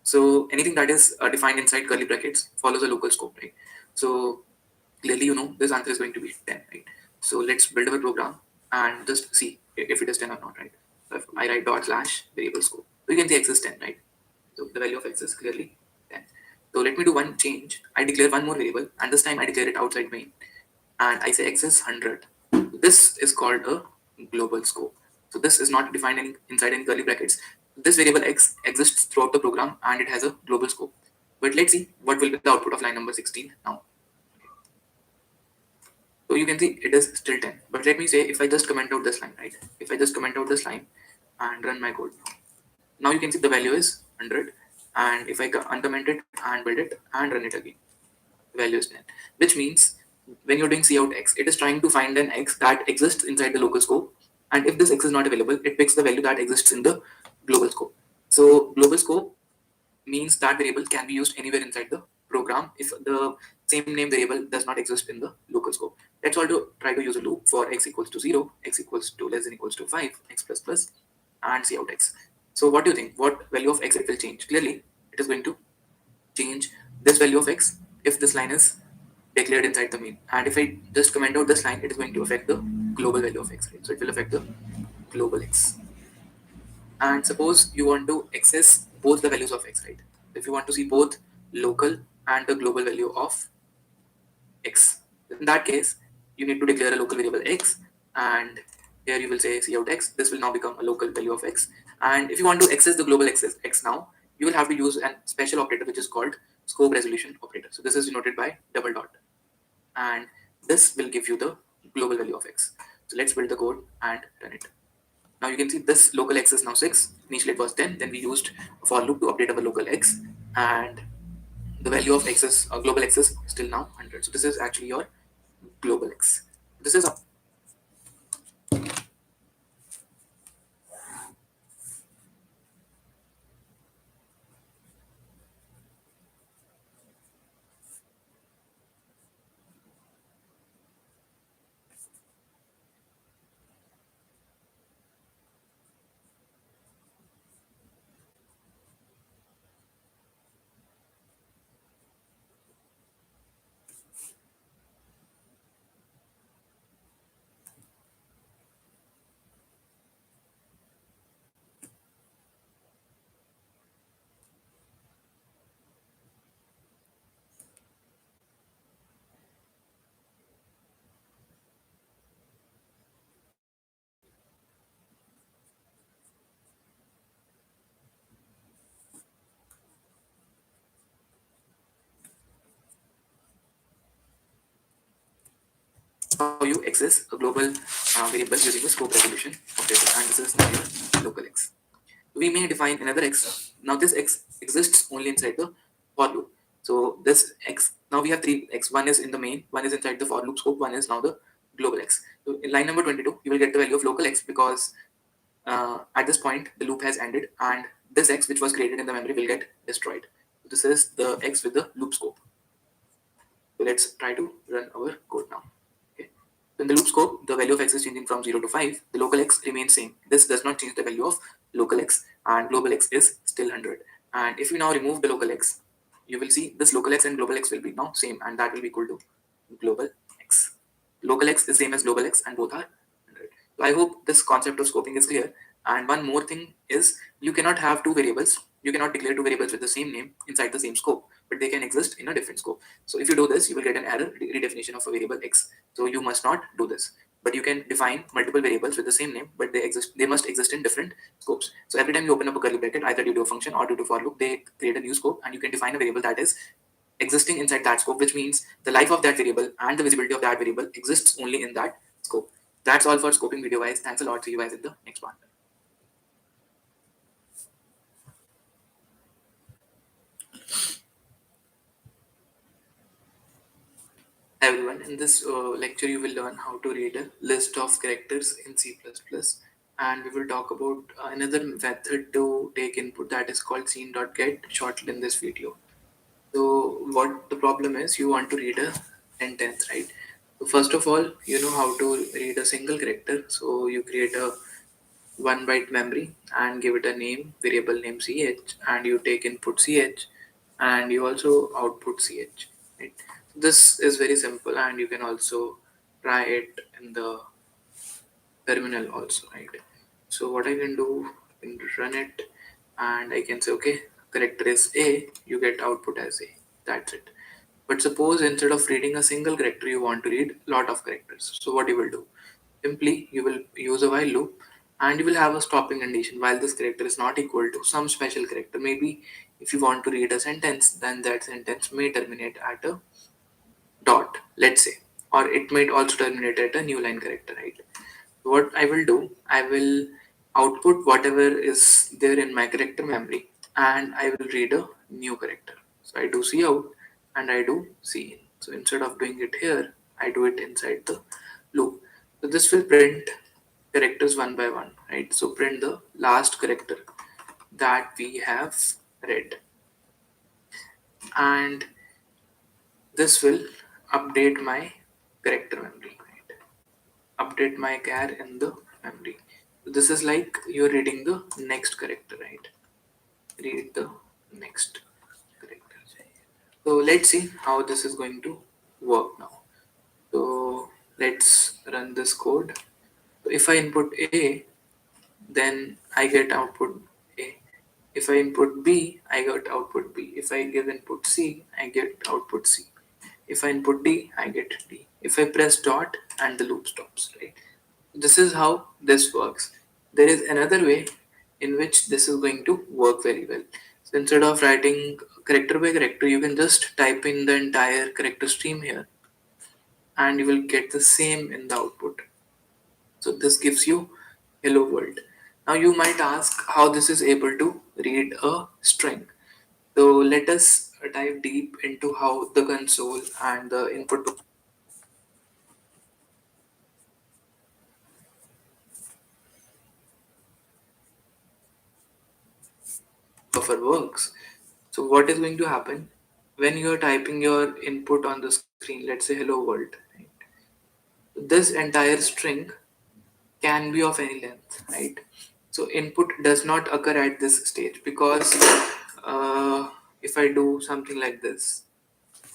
So anything that is defined inside curly brackets follows a local scope, right? So clearly, this answer is going to be 10, right? So let's build our program and just see if it is 10 or not, right? So if I write dot slash variable scope, so you can see x is 10, right? So the value of x is clearly 10. So let me do one change. I declare one more variable, and this time I declare it outside main, and I say x is 100. This is called a global scope. So this is not defined inside any curly brackets. This variable x exists throughout the program, and it has a global scope. But let's see what will be the output of line number 16 now. So you can see it is still 10. But let me say if I just comment out this line, right? If I just comment out this line and run my code now you can see the value is 100. And if I uncomment it and build it and run it again, the value is 10. Which means when you're doing cout x, it is trying to find an x that exists inside the local scope. And if this x is not available, it picks the value that exists in the global scope. So global scope means that variable can be used anywhere inside the program if the same name variable does not exist in the local scope. Let's also try to use a loop for x equals to 0, x equals to less than equals to 5, x plus plus, and cout x. So what do you think? What value of x it will change? Clearly, it is going to change this value of x if this line is declared inside the main. And if I just comment out this line, it is going to affect the global value of x, right? So it will affect the global x. And suppose you want to access both the values of x, right? If you want to see both local and the global value of x, in that case you need to declare a local variable x, and here you will say cout x. This will now become a local value of x. And if you want to access the global x now, you will have to use a special operator which is called scope resolution operator. So this is denoted by double dot, and this will give you the global value of x. So let's build the code and run it. Now you can see this local x is now 6. Initially it was 10. Then we used a for loop to update our local x, and the value of x is global x is still now 100. So this is actually your global x. This is how you access a global variable using the scope resolution operator, and this is now your local x. We may define another x. Now this x exists only inside the for loop. So this x, now we have three x. One is in the main, one is inside the for loop scope, one is now the global x. So in line number 22, you will get the value of local x because at this point the loop has ended, and this x which was created in the memory will get destroyed. This is the x with the loop scope. So let's try to run our code now. Okay. So in the loop scope, the value of x is changing from 0 to 5. The local x remains same. This does not change the value of local x, and global x is still 100. And if we now remove the local x, you will see this local x and global x will be now same, and that will be equal to global x. Local x is same as global x, and both are 100. So I hope this concept of scoping is clear. And one more thing is you cannot have two variables. You cannot declare two variables with the same name inside the same scope, but they can exist in a different scope. So if you do this, you will get an error redefinition of a variable x. So you must not do this. But you can define multiple variables with the same name, but they must exist in different scopes. So every time you open up a curly bracket, either due to a function or due to for loop, they create a new scope, and you can define a variable that is existing inside that scope, which means the life of that variable and the visibility of that variable exists only in that scope. That's all for scoping video guys. Thanks a lot. See you guys in the next one. Everyone, in this lecture, you will learn how to read a list of characters in C++, and we will talk about another method to take input that is called scene.get shortly in this video. So, what the problem is, you want to read a sentence, right? So, first of all, you know how to read a single character. So, you create a 1 byte memory and give it a name, variable name ch, and you take input ch, and you also output ch, right? This is very simple, and you can also try it in the terminal also, right? So what I can do, I can run it, and I can say, okay, character is a, you get output as a. That's it. But suppose instead of reading a single character, you want to read lot of characters. So what you will do? Simply, you will use a while loop, and you will have a stopping condition while this character is not equal to some special character. Maybe if you want to read a sentence, then that sentence may terminate at a dot, let's say, or it might also terminate at a new line character, right? What I will do, I will output whatever is there in my character memory, and I will read a new character. So I do C out and I do C in. So instead of doing it here, I do it inside the loop. So this will print characters one by one, right? So print the last character that we have read, and this will update my character memory, right? Update my char in the memory. So this is like you're reading the next character, right? Read the next character. So let's see how this is going to work now. So let's run this code. So if I input A, then I get output A. If I input B, I get output B. If I give input C, I get output C. If I input D, I get D. If I press dot, and the loop stops, right? This is how this works. There is another way in which this is going to work very well. So instead of writing character by character, you can just type in the entire character stream here, and you will get the same in the output. So this gives you hello world. Now you might ask how this is able to read a string. So let us dive deep into how the console and the input buffer works. So what is going to happen when you are typing your input on the screen, let's say hello world, right? This entire string can be of any length, right? So input does not occur at this stage because if I do something like this,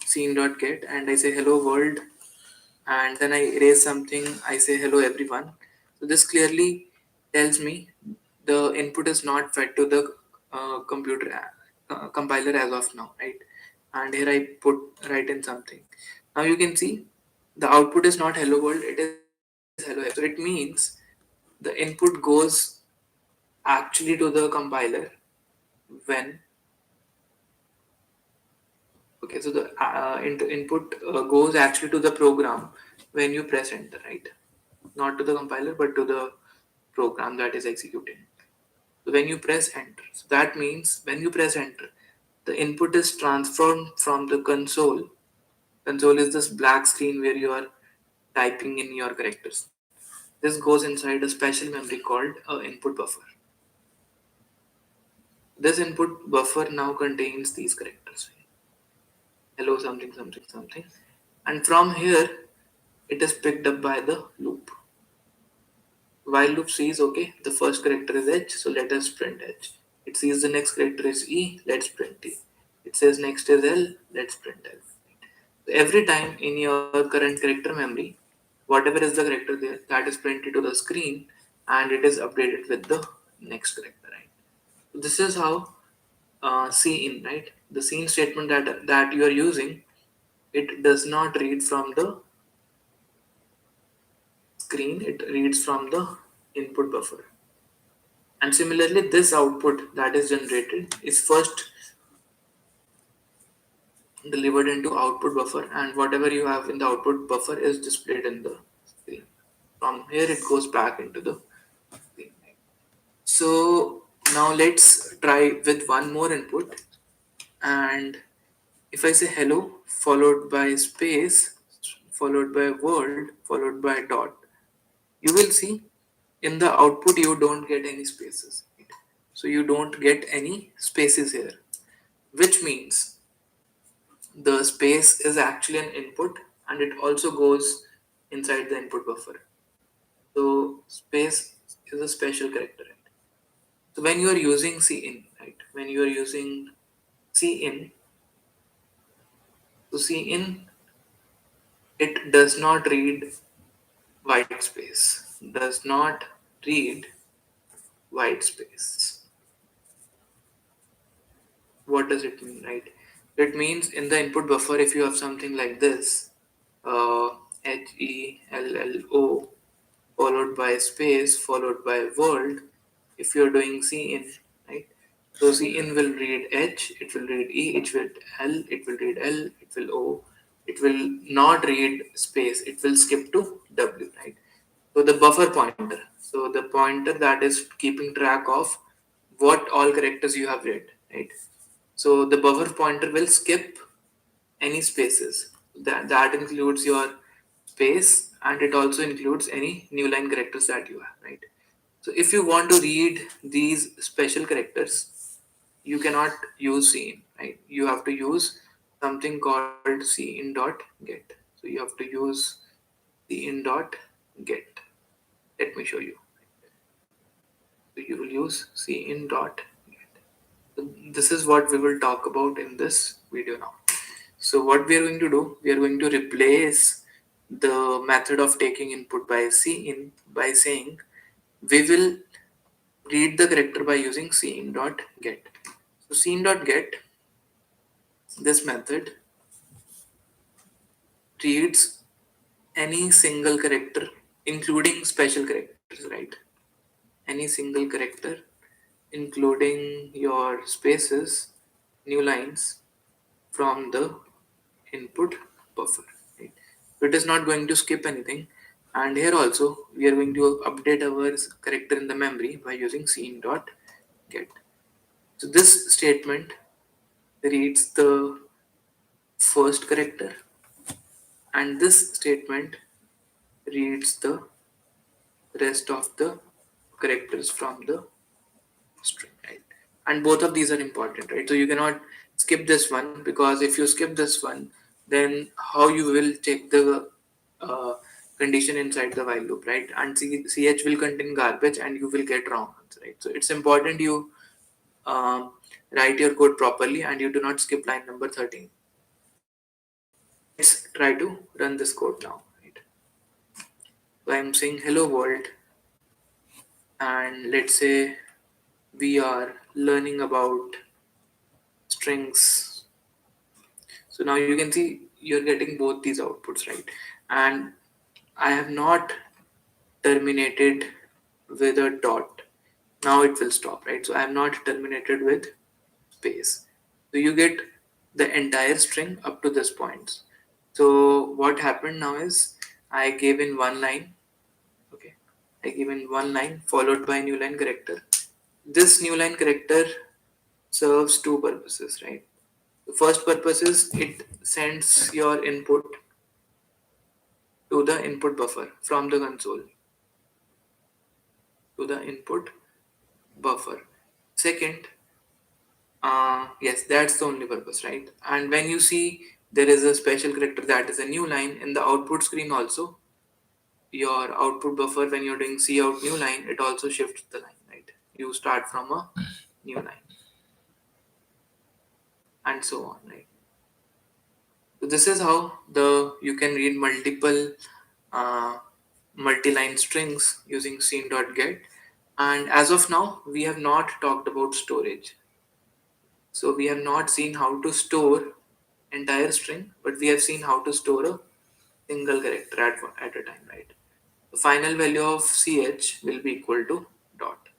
scene.get, and I say hello world, and then I erase something, I say hello everyone. So this clearly tells me the input is not fed to the compiler as of now, right? And here I put write in something. Now you can see the output is not hello world, it is hello everyone. So it means the input goes actually to the compiler when, okay, so the input goes actually to the program when you press enter, right? Not to the compiler but to the program that is executing. So when you press enter, so that means when you press enter, the input is transformed from the console. Console is this black screen where you are typing in your characters. This goes inside a special memory called input buffer. This input buffer now contains these characters. Hello something something something. And from here it is picked up by the loop. While loop sees, okay, the first character is H, so let us print H. It sees the next character is E, let's print E. It says next is L, let's print L. So every time in your current character memory, whatever is the character there, that is printed to the screen, and it is updated with the next character, right? So this is how scene, right? The scene statement that you are using, it does not read from the screen, it reads from the input buffer. And similarly, this output that is generated is first delivered into output buffer, and whatever you have in the output buffer is displayed in the screen. From here it goes back into the screen. So now let's try with one more input, and if I say hello followed by space, followed by world, followed by dot, you will see in the output you don't get any spaces. Right? So you don't get any spaces here, which means the space is actually an input and it also goes inside the input buffer. So space is a special character. Right? So when you are using cin, right? When you are using cin, so cin, it does not read white space. Does not read white space. What does it mean, right? It means in the input buffer, if you have something like this, HELLO followed by space followed by world, if you're doing cin, right? So cin will read H, it will read E, it will L, it will read L, it will O, it will not read space, it will skip to W, right? So the buffer pointer, so the pointer that is keeping track of what all characters you have read, right? So the buffer pointer will skip any spaces. That includes your space and it also includes any new line characters that you have, right? So if you want to read these special characters, you cannot use cin, right? You have to use something called cin dot get. So you have to use cin dot get. Let me show you. So you will use cin dot get. So this is what we will talk about in this video now. So what we are going to do, we are going to replace the method of taking input by cin by saying we will read the character by using cin dot get. So cin dot get, this method reads any single character, including special characters, right? Any single character, including your spaces, new lines from the input buffer. Right? So it is not going to skip anything. And here also we are going to update our character in the memory by using cin dot get. So this statement reads the first character and this statement reads the rest of the characters from the string, right? And both of these are important, right? So you cannot skip this one because if you skip this one, then how you will check the uh, condition inside the while loop, right? And ch will contain garbage and you will get wrong answer, right? So it's important you write your code properly and you do not skip line number 13. Let's try to run this code now, right? So I'm saying hello world, and let's say we are learning about strings. So now you can see you're getting both these outputs, right? And I have not terminated with a dot. Now it will stop, right? So I have not terminated with space. So you get the entire string up to this point. So what happened now is I gave in one line, okay? I give in one line followed by new line character. This new line character serves two purposes, right? The first purpose is it sends your input to the input buffer from the console to the input buffer. Second, yes, that's the only purpose, right? And when you see there is a special character that is a new line in the output screen also, your output buffer when you're doing C out new line, it also shifts the line, right? You start from a new line and so on, right? So this is how the you can read multiple uh, multi-line strings using scene.get. And as of now, we have not talked about storage. So we have not seen how to store entire string, but we have seen how to store a single character at a time, right? The final value of ch will be equal to dot,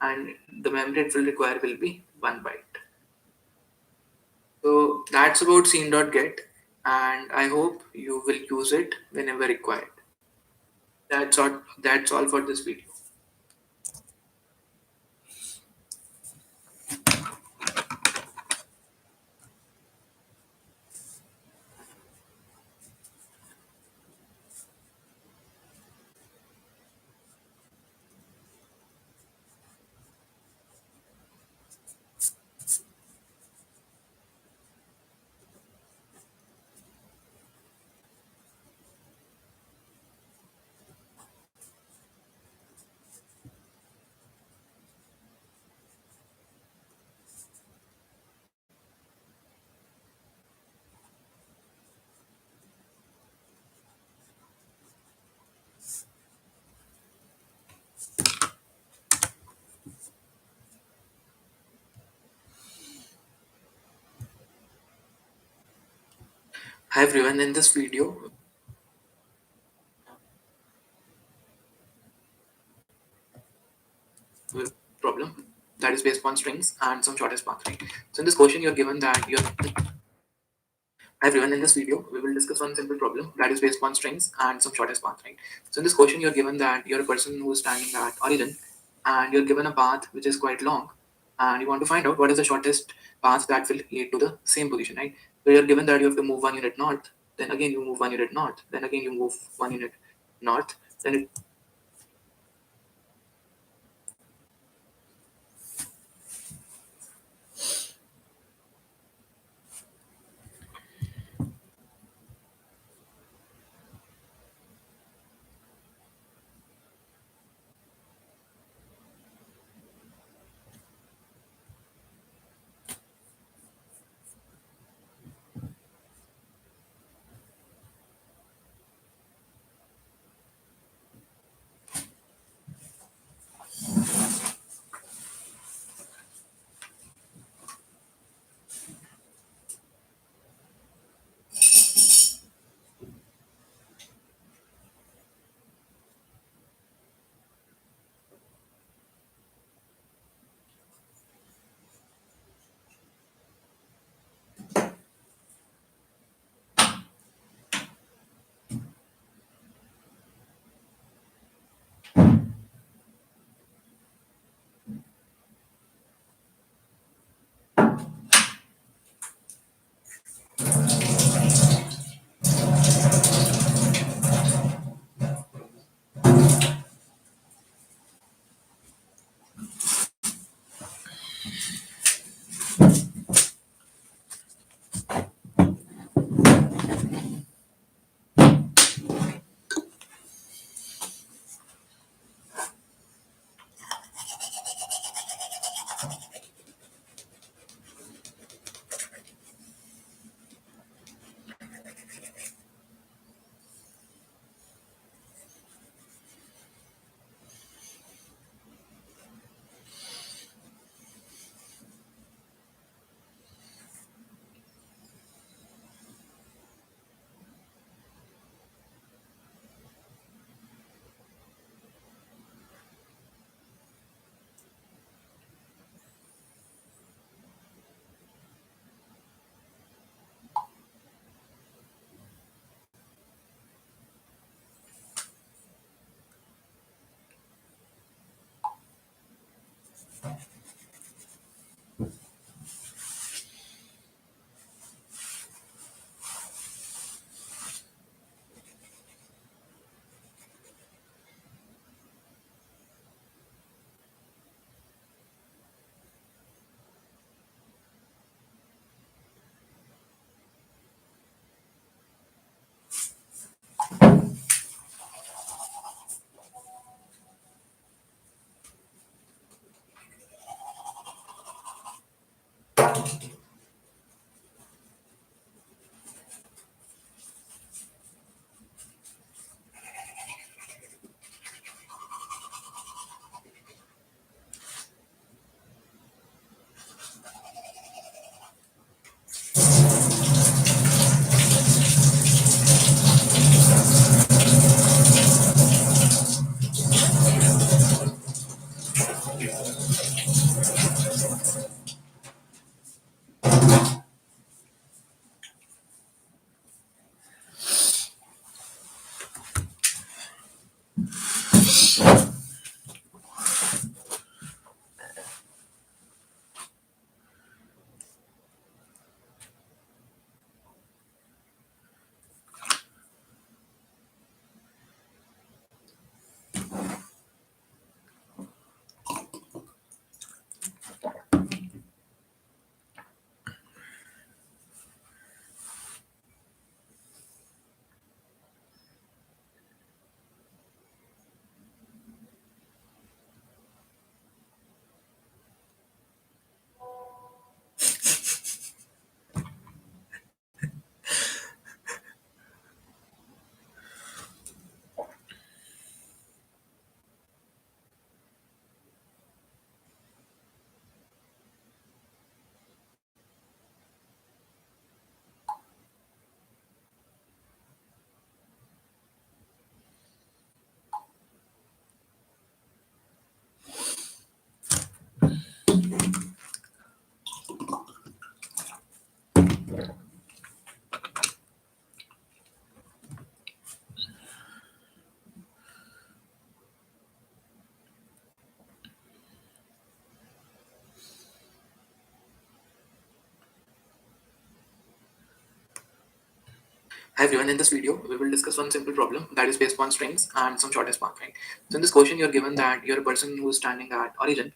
and the memory it will require will be 1 byte. So that's about scene.get, and I hope you will use it whenever required. That's all for this video. Hi everyone, in this video, with problem that is based upon strings and some shortest path, right? So in this question, you're given that you're Hi everyone, in this video, we will discuss one simple problem that is based upon strings and some shortest path, right? So in this question, you're given that you're a person who is standing at origin and you're given a path which is quite long and you want to find out what is the shortest path that will lead to the same position, right? So you're given that you have to move 1 unit north, then again you move 1 unit north, then again you move 1 unit north, then it Hi everyone, in this video, we will discuss one simple problem that is based on strings and some shortest path, right? So in this question, you're given that you're a person who's standing at origin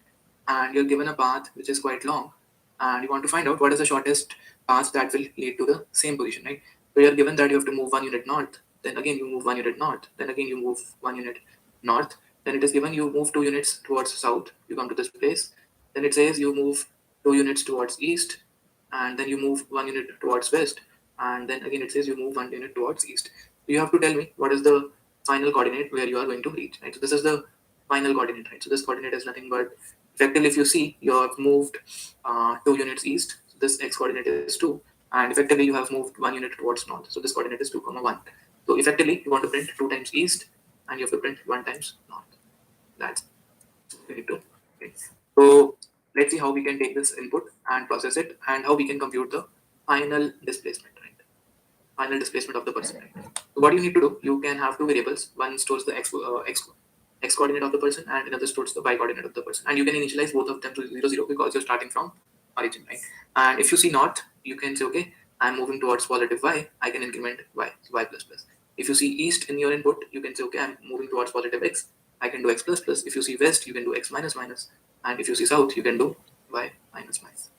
and you're given a path which is quite long and you want to find out what is the shortest path that will lead to the same position, right? So you're given that you have to move 1 unit north, then again you move 1 unit north, then again you move 1 unit north, then it is given you move 2 units towards south, you come to this place, then it says you move 2 units towards east, and then you move 1 unit towards west, and then again it says you move 1 unit towards east. You have to tell me what is the final coordinate where you are going to reach, right? So this is the final coordinate, right? So this coordinate is nothing but effectively, if you see, you have moved 2 units east. So this x coordinate is 2, and effectively you have moved 1 unit towards north. So this coordinate is 2 comma 1. So effectively you want to print 2 times east, and you have to print 1 times north. That's what we need to. Okay. So let's see how we can take this input and process it, and how we can compute the final displacement, right? Final displacement of the person, right? So what you need to do, you can have two variables. One stores the x coordinate of the person, and another stores the y coordinate of the person. And you can initialize both of them to 0 0 because you're starting from origin, right? And if you see north, you can say, okay, I'm moving towards positive y. I can increment y, y plus plus. If you see east in your input, you can say, okay, I'm moving towards positive x. I can do x plus plus. If you see west, you can do x minus minus. And if you see south, you can do y minus minus.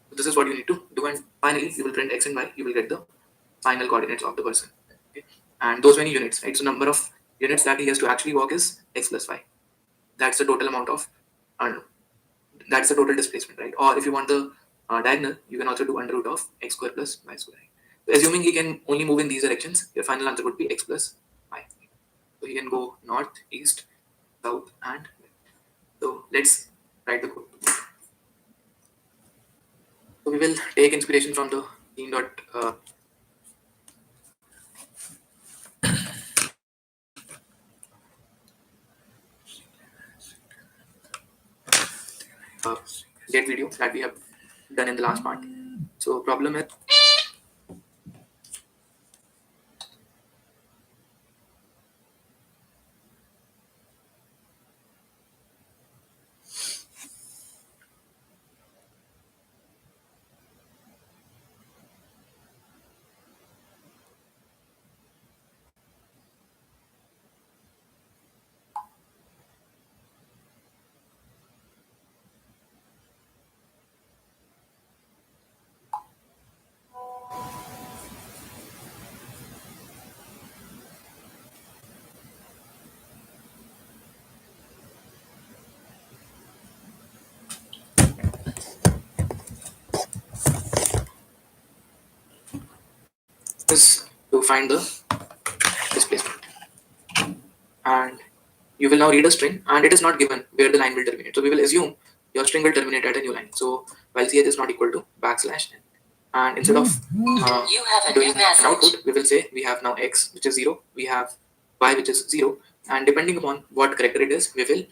So this is what you need to do, and finally you will print x and y. You will get the final coordinates of the person. Okay? And those many units, right? So number of units that he has to actually walk is x plus y. That's the total amount of, uh, that's the total displacement, right? Or if you want the diagonal, you can also do under root of x square plus y square. Right? So assuming he can only move in these directions, your final answer would be x plus y. So he can go north, east, south, and west. So let's write the code. So we will take inspiration from the theme dot uh, get video that we have done in the last part. So problem is, is to find the displacement, and you will now read a string, and it is not given where the line will terminate. So we will assume your string will terminate at a new line. So while ch is not equal to backslash n, and instead of you have a doing new message. An output, we will say we have now x which is 0, we have y which is 0, and depending upon what character it is, we will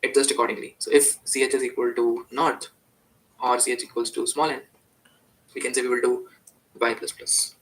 adjust accordingly. So if ch is equal to north or ch equals to small n, we can say we will do y plus plus.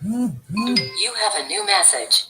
You have a new message.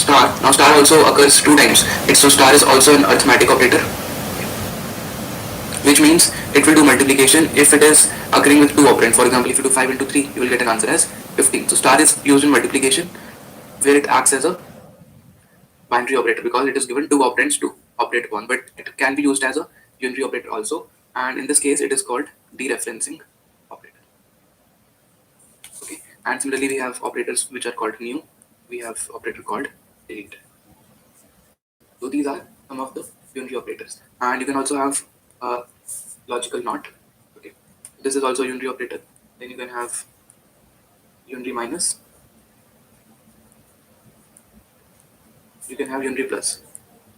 star. Now star also occurs two times. So star is also an arithmetic operator, which means it will do multiplication if it is occurring with two operands. For example, if you do 5 into 3, you will get an answer as 15. So star is used in multiplication where it acts as a binary operator because it is given two operands to operate upon, but it can be used as a unary operator also, and in this case it is called dereferencing operator. Okay, and similarly we have operators which are called new, we have operator called delete. So these are some of the unary operators, and you can also have logical not. Okay, this is also a unary operator. Then you can have unary minus, you can have unary plus.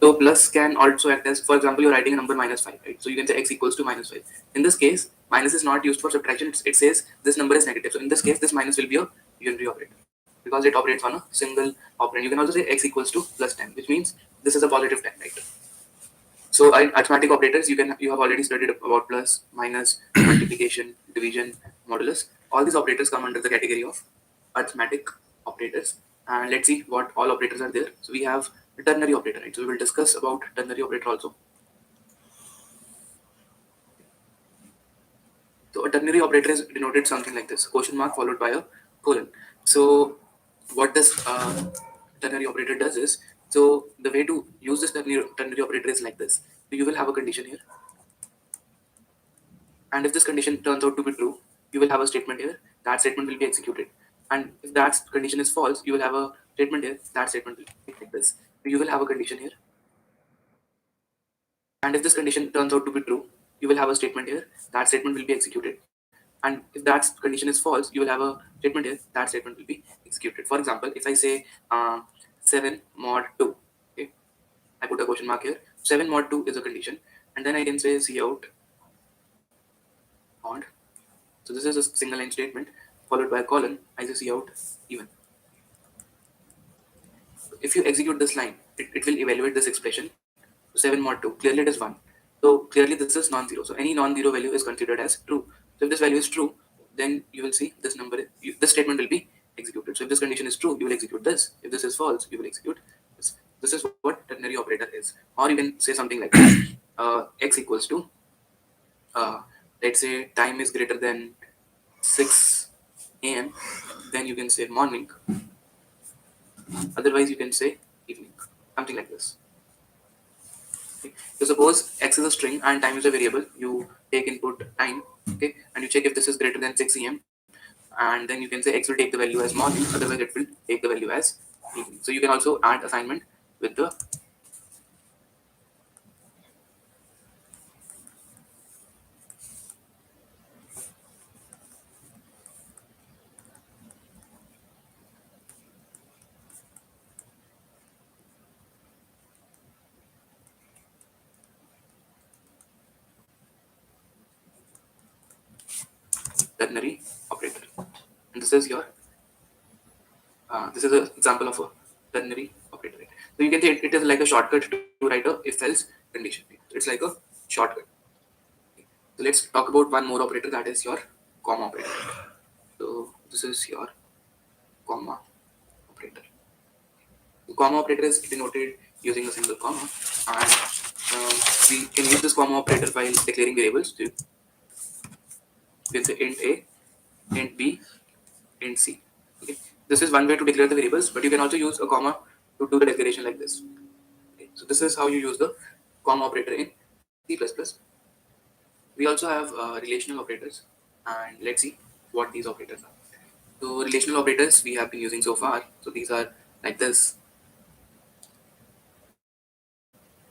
So plus can also act as, for example, you're writing a number minus 5, right? So you can say x equals to minus 5. In this case, minus is not used for subtraction. It says this number is negative. So in this case, this minus will be a unary operator because it operates on a single operand. You can also say x equals to plus 10, which means this is a positive 10, right? So in arithmetic operators, you have already studied about plus, minus, multiplication, division, modulus. All these operators come under the category of arithmetic operators. And let's see what all operators are there. So we have a ternary operator, right? So we will discuss about ternary operator also. So a ternary operator is denoted something like this: question mark followed by a colon. So what this ternary operator does is, so the way to use this ternary operator is like this. So you will have a condition here, and if this condition turns out to be true, you will have a statement here. That statement will be executed. And if that condition is false, you will have a statement here. That statement will be like this. So you will have a condition here. And if this condition turns out to be true, you will have a statement here. That statement will be executed. And if that condition is false, you will have a statement here. That statement will be executed. For example, if I say 7 mod 2, okay, I put a question mark here. 7 mod 2 is a condition. And then I can say cout mod. So this is a single line statement followed by a colon. I say cout even. If you execute this line, it will evaluate this expression. 7 mod 2, clearly it is 1. So clearly this is non-zero. So any non-zero value is considered as true. So if this value is true, then you will see this number, this statement will be executed. So if this condition is true, you will execute this. If this is false, you will execute this. This is what ternary operator is. Or you can say something like this. X equals to, let's say time is greater than 6 a.m. Then you can say morning. Otherwise you can say evening. Something like this. So suppose x is a string and time is a variable. You take input time, okay, and you check if this is greater than 6 a.m. and then you can say x will take the value as morning, otherwise it will take the value as evening. So you can also add assignment with the ternary operator. And this is an example of a ternary operator. So you can say it is like a shortcut to write a if-else condition. So it's like a shortcut. So let's talk about one more operator, that is your comma operator. So this is your comma operator. The comma operator is denoted using a single comma, and we can use this comma operator while declaring variables. So you can say int a, int b, int c. Okay, this is one way to declare the variables, but you can also use a comma to do the declaration like this. Okay, so this is how you use the comma operator in C++. We also have relational operators, and let's see what these operators are. So relational operators we have been using so far. So these are like this.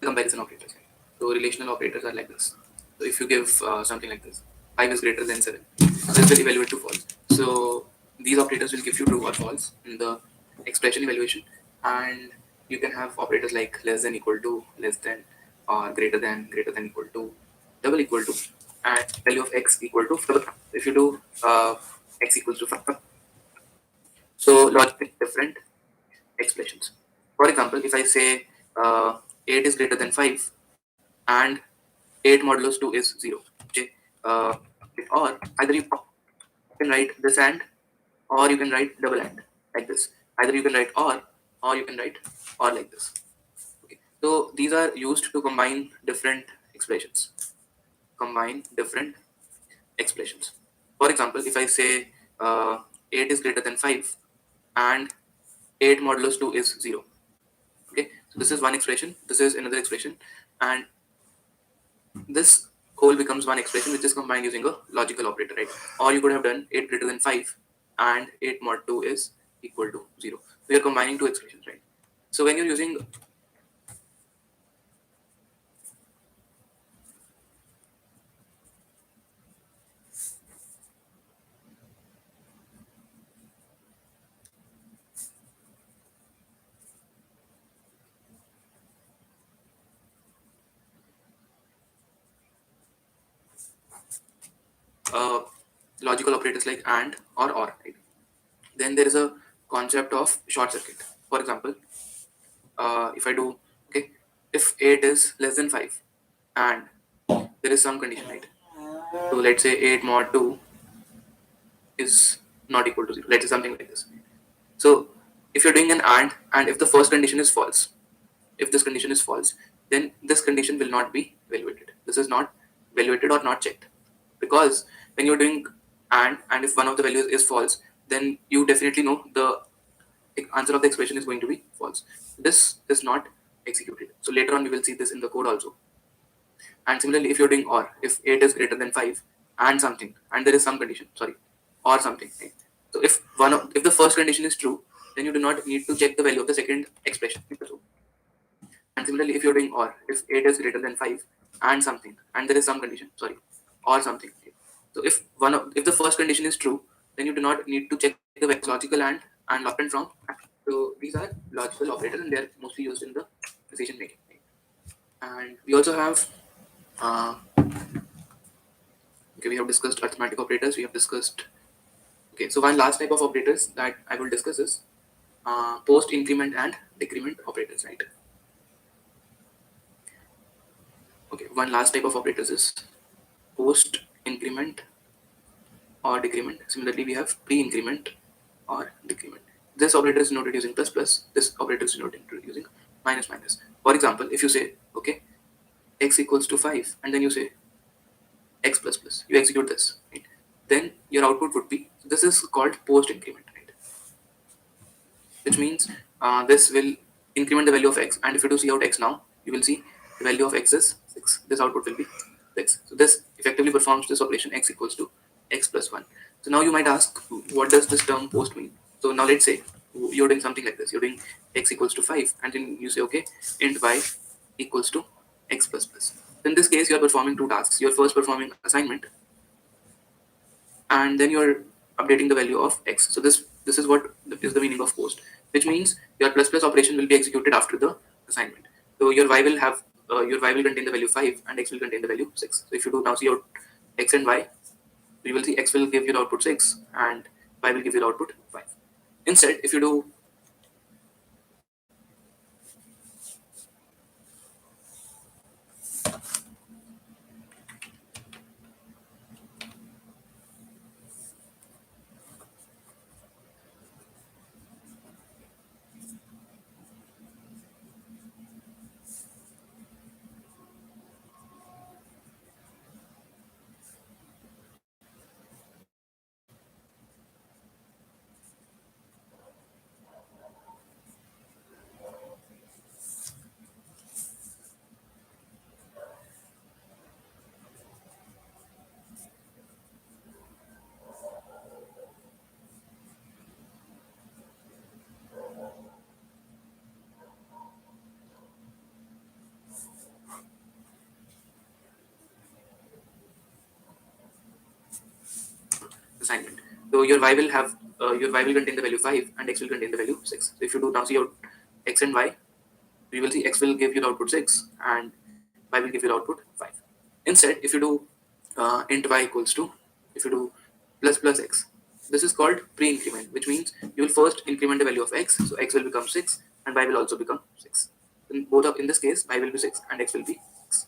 Comparison operators. So relational operators are like this. So if you give something like this, 5 is greater than 7, this will evaluate to false. So these operators will give you true or false in the expression evaluation, and you can have operators like less than, equal to, less than, or greater than, equal to, double equal to, and value of x equal to 5. If you do x equals to 5, so logic different expressions. For example, if I say 8 is greater than 5 and 8 modulus 2 is 0, okay, or either you can write this and, or you can write double and like this. Either you can write or or you can write or like this. Okay. So these are used to combine different expressions. Combine different expressions. For example, if I say 8 is greater than 5 and 8 modulus 2 is 0. Okay, so this is one expression, this is another expression, and this whole becomes one expression which is combined using a logical operator, right? Or you could have done 8 greater than 5 and 8 mod 2 is equal to 0. So you're combining two expressions, right? So when you're using uh, logical operators like and or, right? Then there is a concept of short circuit. For example, if I do, okay, if 8 is less than 5 and there is some condition, right? So let's say 8 mod 2 is not equal to 0. Let's say something like this. So if you're doing an and if the first condition is false, if this condition is false, then this condition will not be evaluated. This is not evaluated or not checked. Because when you're doing and if one of the values is false, then you definitely know the answer of the expression is going to be false. This is not executed. So later on we will see this in the code also. And similarly, if you're doing or, if 8 is greater than 5 and something, and there is some condition, sorry, or something, right? So if the first condition is true, then you do not need to check the value of the second expression. And similarly, if you're doing or, if 8 is greater than 5 and something, and there is some condition, sorry, or something. Okay. So if the first condition is true, then you do not need to check the logical and up and from. So these are logical operators, and they are mostly used in the decision making. And we also have okay, we have discussed arithmetic operators. We have discussed. Okay, so one last type of operators that I will discuss is post increment and decrement operators, right? Okay, one last type of operators is post increment or decrement. Similarly, we have pre increment or decrement. This operator is denoted using plus plus. This operator is denoted using minus minus. For example, if you say okay, x equals to 5, and then you say x plus plus, you execute this, right? Then your output would be, this is called post increment, right? Which means this will increment the value of x, and if you do see out x now, you will see the value of x is 6. This output will be 6. So this effectively performs this operation x equals to x plus 1. So now you might ask, what does this term post mean? So now let's say you're doing something like this. You're doing x equals to 5, and then you say okay, int y equals to x plus plus. In this case, you are performing two tasks. You're first performing assignment, and then you're updating the value of x. So this is what is the meaning of post, which means your plus plus operation will be executed after the assignment. So your y will contain the value 5 and x will contain the value 6. So if you do now see out x and y, you will see x will give you the output 6 and y will give you the output 5. Instead, if you do assignment, so your y will contain the value 5 and x will contain the value 6. So if you do now see out x and y, you will see x will give you the output 6 and y will give you the output 5. Instead, if you do int y equals to, if you do plus plus x, this is called pre-increment, which means you will first increment the value of x, so x will become 6 and y will also become 6. In this case, y will be 6 and x will be 6.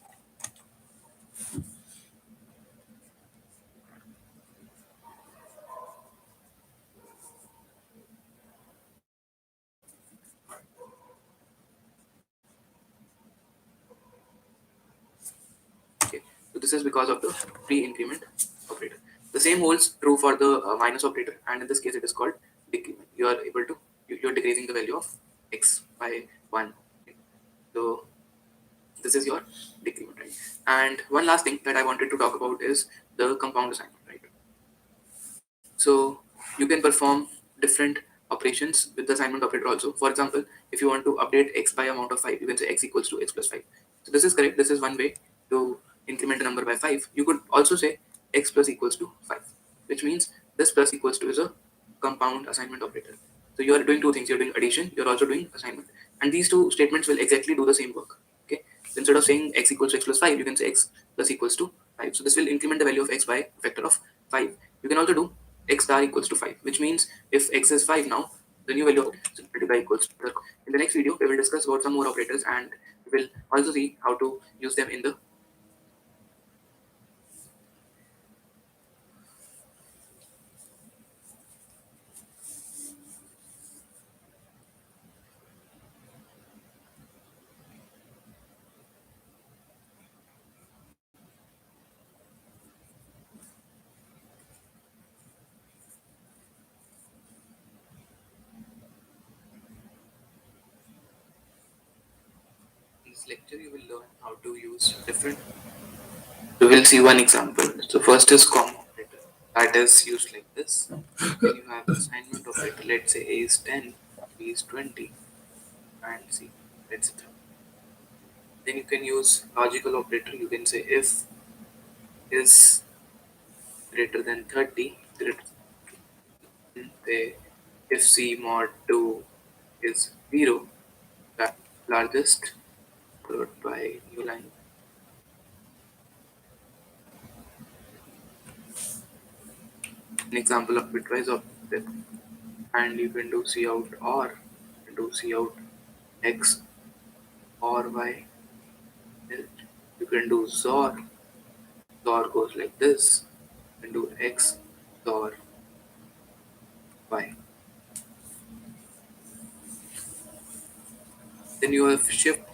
This is because of the pre-increment operator. The same holds true for the minus operator, and in this case it is called decrement. You are able to you're decreasing the value of x by 1. So this is your decrement, right? And one last thing that I wanted to talk about is the compound assignment, right? So you can perform different operations with the assignment operator also. For example, if you want to update x by amount of 5, you can say x equals to x plus 5. So this is correct. This is one way to increment a number by 5. You could also say x plus equals to 5, which means this plus equals to is a compound assignment operator. So you are doing two things. You're doing addition, you're also doing assignment. And these two statements will exactly do the same work. Okay. So instead of saying x equals to x plus 5, you can say x plus equals to 5. So this will increment the value of x by a factor of 5. You can also do x star equals to 5, which means if x is 5 now, the new value of multiply equals to. In the next video, we will discuss about some more operators, and we will also see how to use them in the in this lecture. You will learn how to use different. So we'll see one example. So first is comma operator. That is used like this. When you have assignment operator, let's say a is 10, b is 20, and c, etc. Then you can use logical operator. You can say if is greater than 30, greater than the if c mod 2 is 0, the largest, followed by new line. An example of bitwise operator, and you can do C out or you can do C out X or Y. You can do XOR. XOR goes like this. You can do X XOR Y. Then you have shift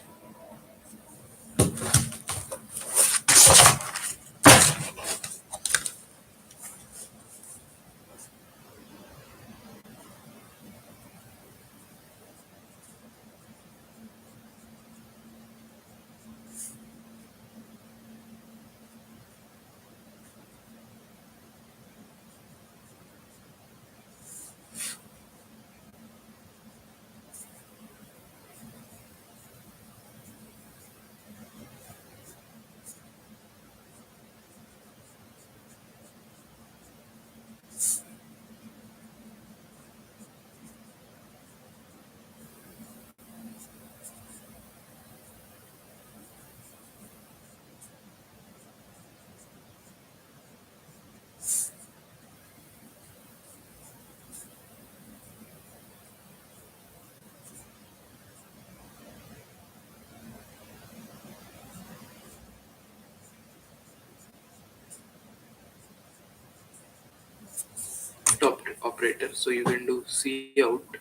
operator. So you can do C out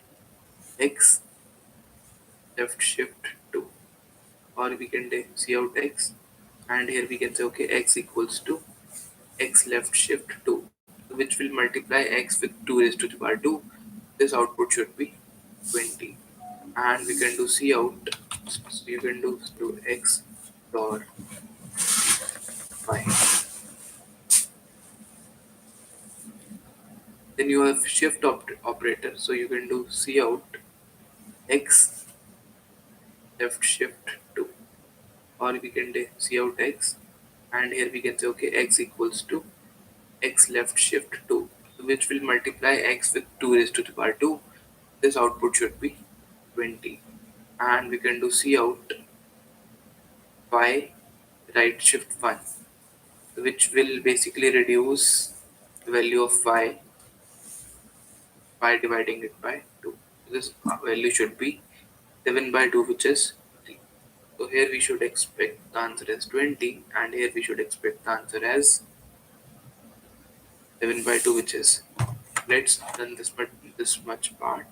X left shift 2, or we can take C out X, and here we can say okay, X equals to X left shift 2, which will multiply X with 2 raised to the power 2. This output should be 20, and we can do C out. So you can do X or Y. Then you have shift operator, so you can do C out X left shift 2, or we can do C out X, and here we can say okay, X equals to X left shift 2, which will multiply X with 2 raised to the power 2. This output should be 20, and we can do C out Y right shift 1, which will basically reduce the value of Y by dividing it by 2. This value should be 7 by 2, which is 3. So here we should expect the answer as 20, and here we should expect the answer as 7 by 2, which is. Let's run this much part.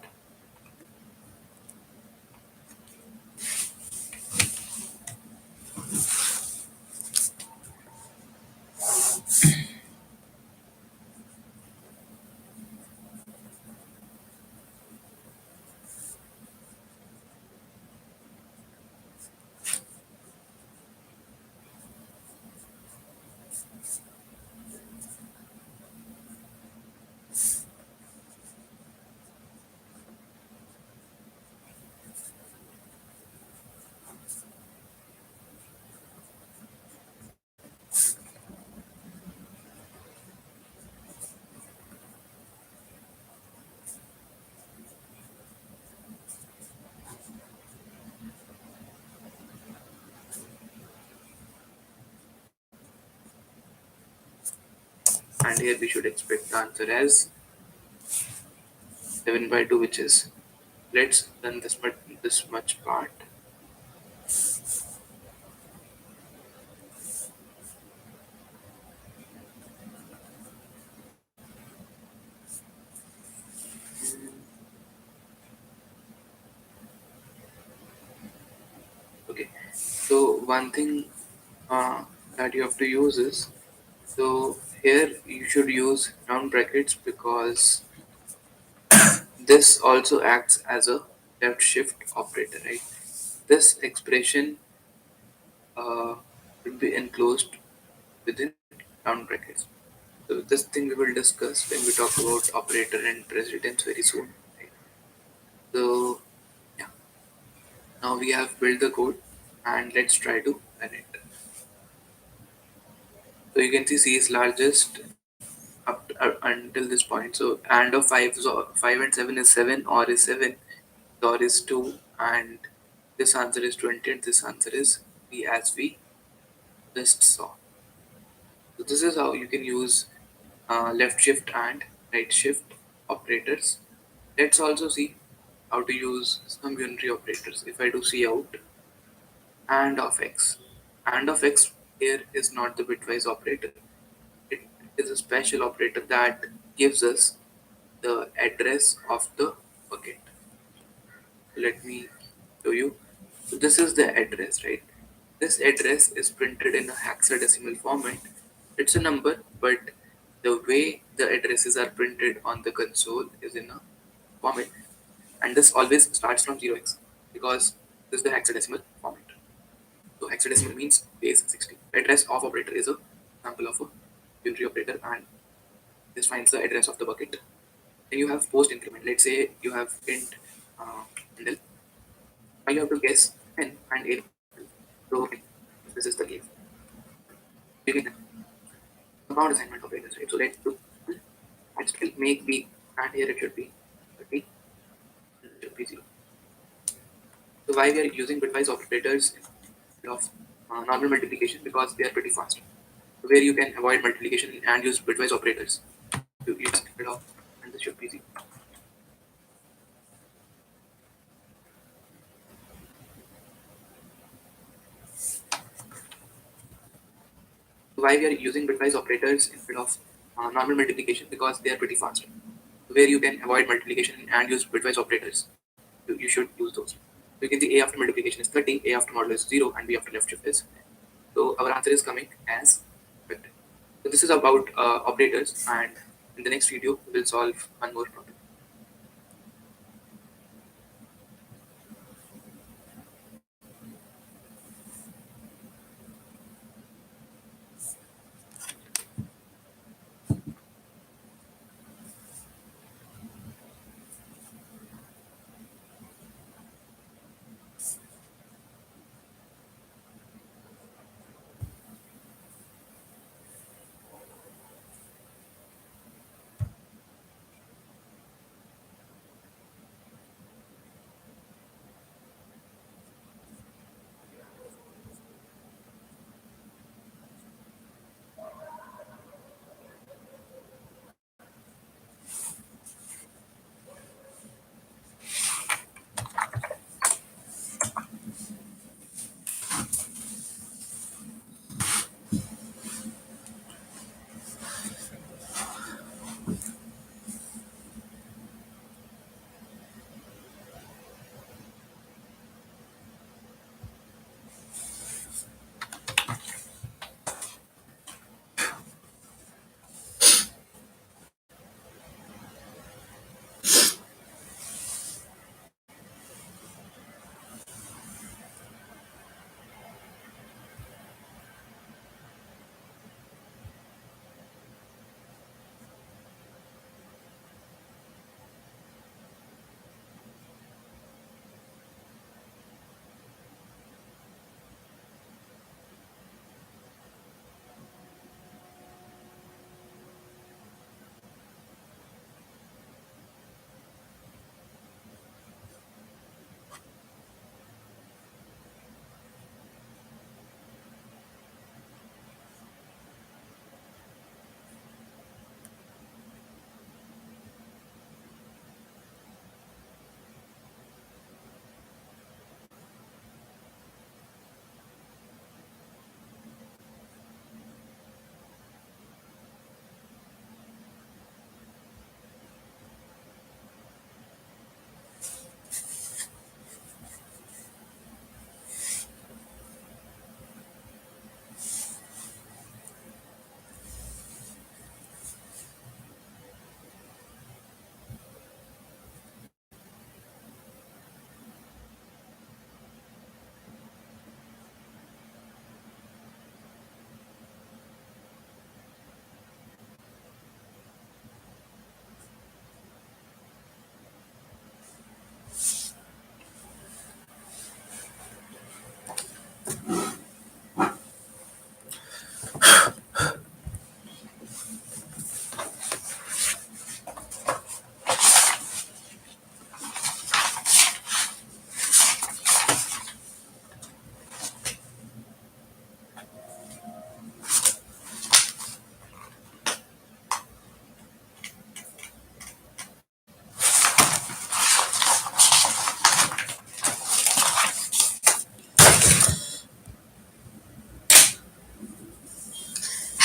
and here we should expect the answer as 7 by 2, which is, let's run this much part. Okay, so one thing uh, that you have to use is, so here you should use round brackets because this also acts as a left shift operator, right? This expression will be enclosed within round brackets. So this thing we will discuss when we talk about operator and precedence very soon. Right? So yeah, now we have built the code and let's try to run it. So you can see C is largest until this point. So and of 5, so 5 and 7 is 7, or is 7, or is 2, and this answer is 20, and this answer is B as we just saw. So this is how you can use left shift and right shift operators. Let's also see how to use some unitary operators. If I do C out and of x, and of x here is not the bitwise operator. It is a special operator that gives us the address of the bucket. Let me show you. So this is the address, right? This address is printed in a hexadecimal format. It's a number, but the way the addresses are printed on the console is in a format, and this always starts from 0x because this is the hexadecimal format. So hexadecimal means base 60. Address of operator is a example of a unitary operator, and this finds the address of the bucket. Then you have post increment. Let's say you have int handle. Now you have to guess n and a. So okay, this is the case. Begin compound assignment operators, right? So let's do and still make b, and here it should be 30, and it should be 0. So why we are using bitwise operators instead of normal multiplication? Because they are pretty fast. So where you can avoid multiplication and use bitwise operators, you just get rid of, and this should be 0. Why we are using bitwise operators instead of normal multiplication? Because they are pretty fast. Where you can avoid multiplication and use bitwise operators, you should use those. So you can see a after multiplication is 30, a after modulus is 0, and b after left shift is. So our answer is coming as vector. So this is about operators, and in the next video we will solve one more problem.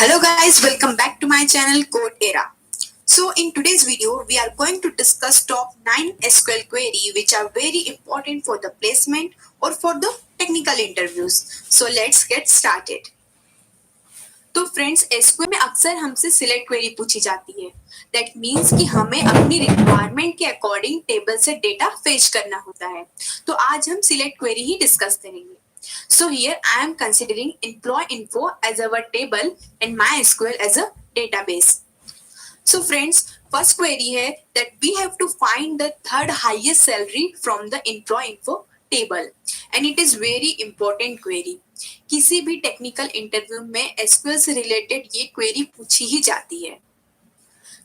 Hello guys, welcome back to my channel Code Era. So in today's video, we are going to discuss top 9 SQL query which are very important for the placement or for the technical interviews. So let's get started. तो friends SQL में अक्सर हमसे select query पूछी जाती है. That means कि हमें अपनी रिक्वायरमेंट के अकॉर्डिंग टेबल से डेटा फेच करना होता है. तो आज हम सिलेक्ट क्वेरी ही डिस्कस करेंगे. So here I am considering employee info as our table and MySQL as a database. So friends, first query है that we have to find the third highest salary from the employee info table and it is very important query. किसी भी technical interview में SQL से related ये query पूछी ही जाती है.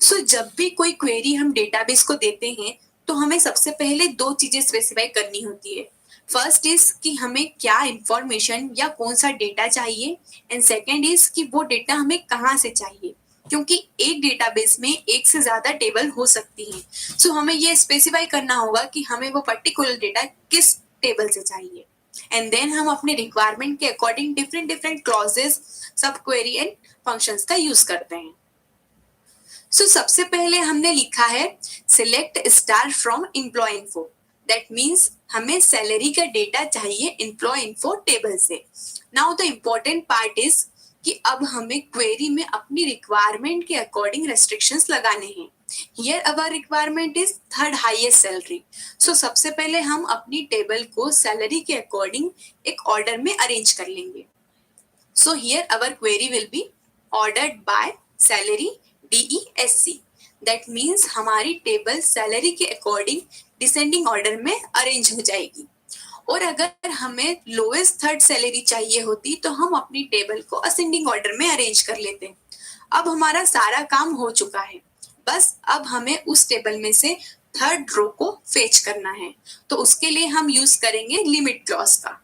सो जब भी कोई क्वेरी हम डेटाबेस को देते हैं तो हमें सबसे पहले दो चीजें स्पेसिफाई करनी होती है. फर्स्ट इज कि हमें क्या इंफॉर्मेशन या कौन सा डेटा चाहिए एंड सेकंड इज कि वो डेटा हमें कहाँ से चाहिए, क्योंकि एक डेटाबेस में एक से ज्यादा टेबल हो सकती हैं. सो हमें ये स्पेसिफाई करना होगा कि हमें वो पर्टिकुलर डेटा किस टेबल से चाहिए एंड देन हम अपने रिक्वायरमेंट के अकॉर्डिंग डिफरेंट डिफरेंट क्लॉजेस, सब क्वेरी एंड फंक्शंस का यूज करते हैं. सो सबसे पहले हमने लिखा है select star from employ info. That means हमें सैलरी का डेटा चाहिए एम्प्लॉय इन्फो टेबल से. Now the important part is कि अब हमें क्वेरी में अपनी रिक्वायरमेंट के अकॉर्डिंग रेस्ट्रिक्शंस लगाने हैं. Here our requirement is third highest salary. So सबसे पहले हम अपनी टेबल को सैलरी के अकॉर्डिंग एक ऑर्डर में अरेंज कर लेंगे. So here our query will be ordered by salary DESC. That means हमारी टेबल सैलरी के अकॉर्डिंग डिसेंडिंग ऑर्डर में अरेंज हो जाएगी. और अगर हमें लोएस्ट थर्ड सैलरी चाहिए होती तो हम अपनी टेबल को असेंडिंग ऑर्डर में अरेंज कर लेते. अब हमारा सारा काम हो चुका है, बस अब हमें उस टेबल में से थर्ड रो को फेच करना है. तो उसके लिए हम यूज करेंगे लिमिट क्लॉज का.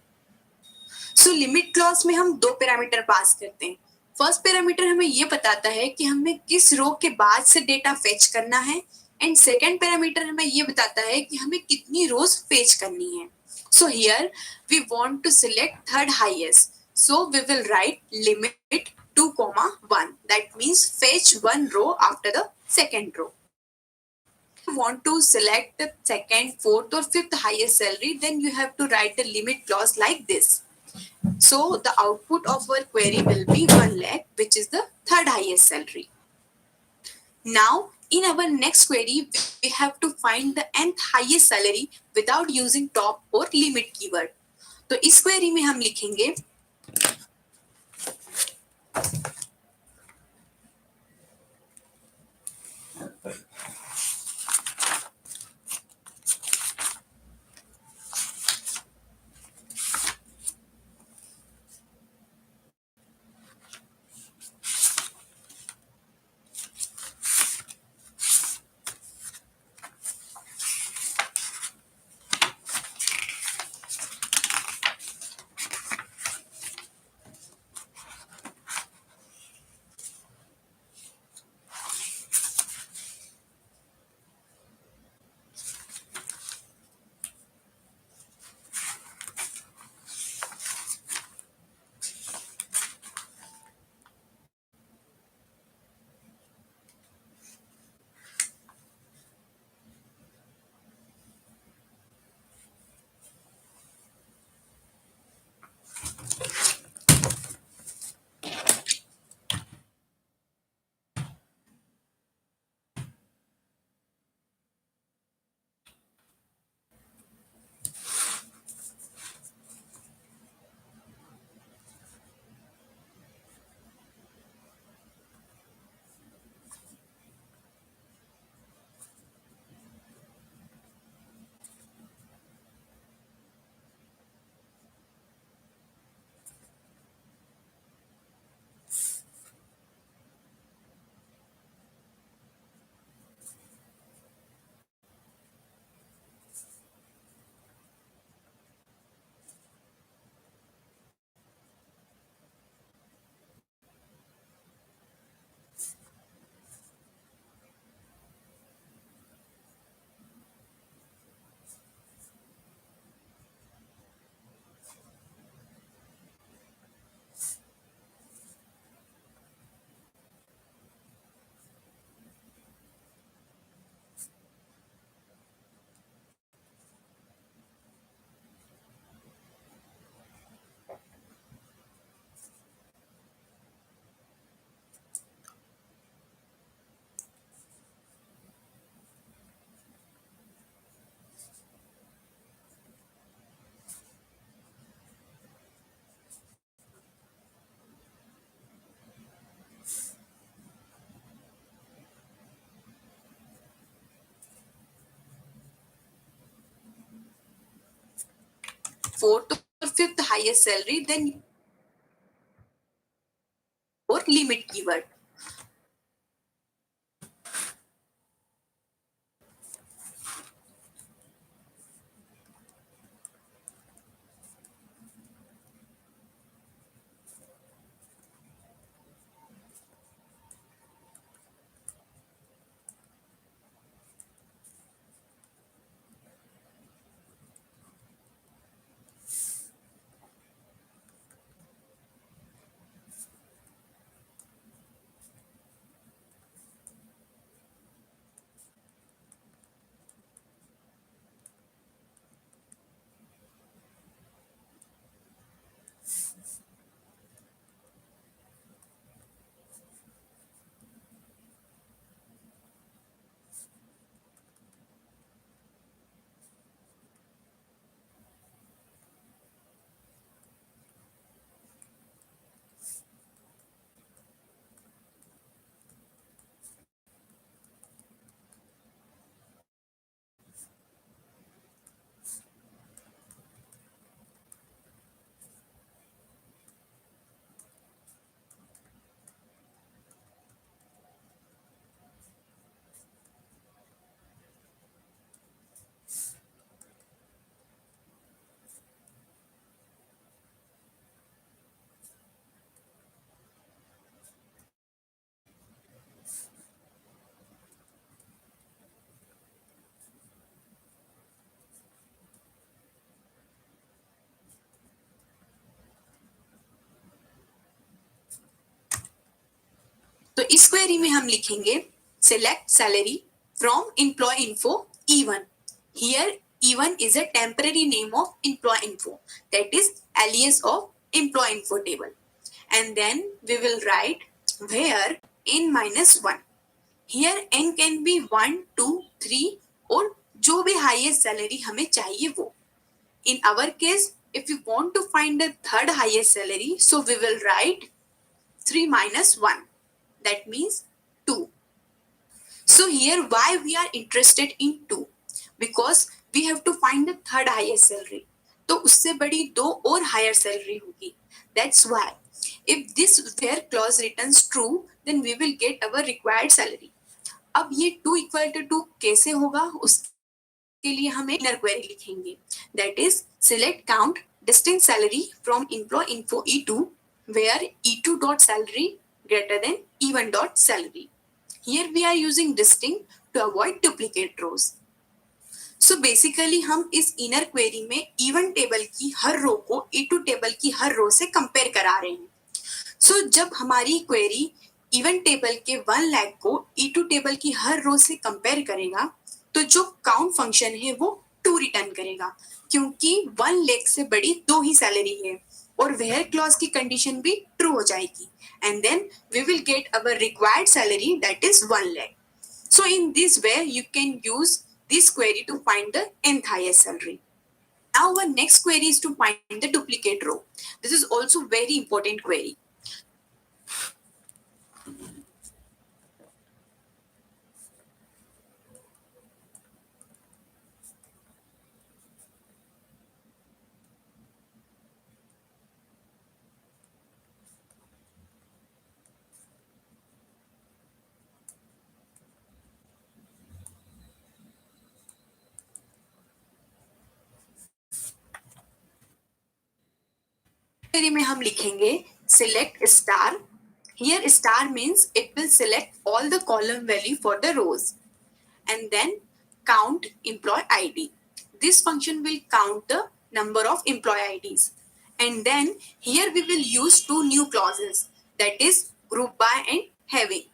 सो लिमिट क्लॉज में हम दो पैरामीटर पास करते हैं. फर्स्ट पैरामीटर हमें ये बताता है कि हमें किस रो के बाद से डेटा फेच करना है एंड सेकंड पैरामीटर हमें ये बताता है कि हमें कितनी रोज फेच करनी है. So here we want to select third highest, so we will write limit 2, 1. That means fetch one row after the second row. Want to select the second, fourth or fifth highest salary, then you have to write the limit clause like this. So the output of our query will be 1 lakh, which is the third highest salary. Now in our next query we have to find the nth highest salary without using top or limit keyword. तो इस query में हम लिखेंगे fourth or fifth highest salary, then your limit keyword. तो इस query में हम लिखेंगे select salary from employee info E1. Here E1 is a temporary name of employee info, that is alias of employee info table. And then we will write where n minus 1. Here n can be 1, 2, 3 और जो भी highest salary हमें चाहिए वो. In our case, if we want to find the third highest salary, so we will write 3 minus 1. That means 2. So here why we are interested in 2? Because we have to find the third highest salary. तो उससे बड़ी दो और higher salary होगी. That's why if this where clause returns true, then we will get our required salary. अब ये 2 equal to 2 कैसे होगा, उसके लिए हम एक inner query लिखेंगे. That is select count distinct salary from employee info E2 where E2 dot salary greater than E1 dot salary. Here we are using distinct to avoid duplicate rows. So basically हम इस inner query में E1 table की हर रो को E2 table की हर रो से compare करा रहे हैं. So जब हमारी क्वेरी इवन टेबल के 1 लाख को E2 टेबल की हर रो से कंपेयर करेगा तो जो काउंट फंक्शन है वो 2 रिटर्न करेगा क्योंकि 1 लाख से बड़ी दो ही सैलरी है और वेयर क्लॉज की कंडीशन भी ट्रू हो जाएगी and then we will get our required salary that is 1 lakh. So in this way you can use this query to find the nth highest salary. Now our next query is to find the duplicate row. This is also very important query. Query में हम लिखेंगे select star. Here star means it will select all the column value for the rows and then count employee ID. This function will count the number of employee IDs and then here we will use two new clauses that is group by and having.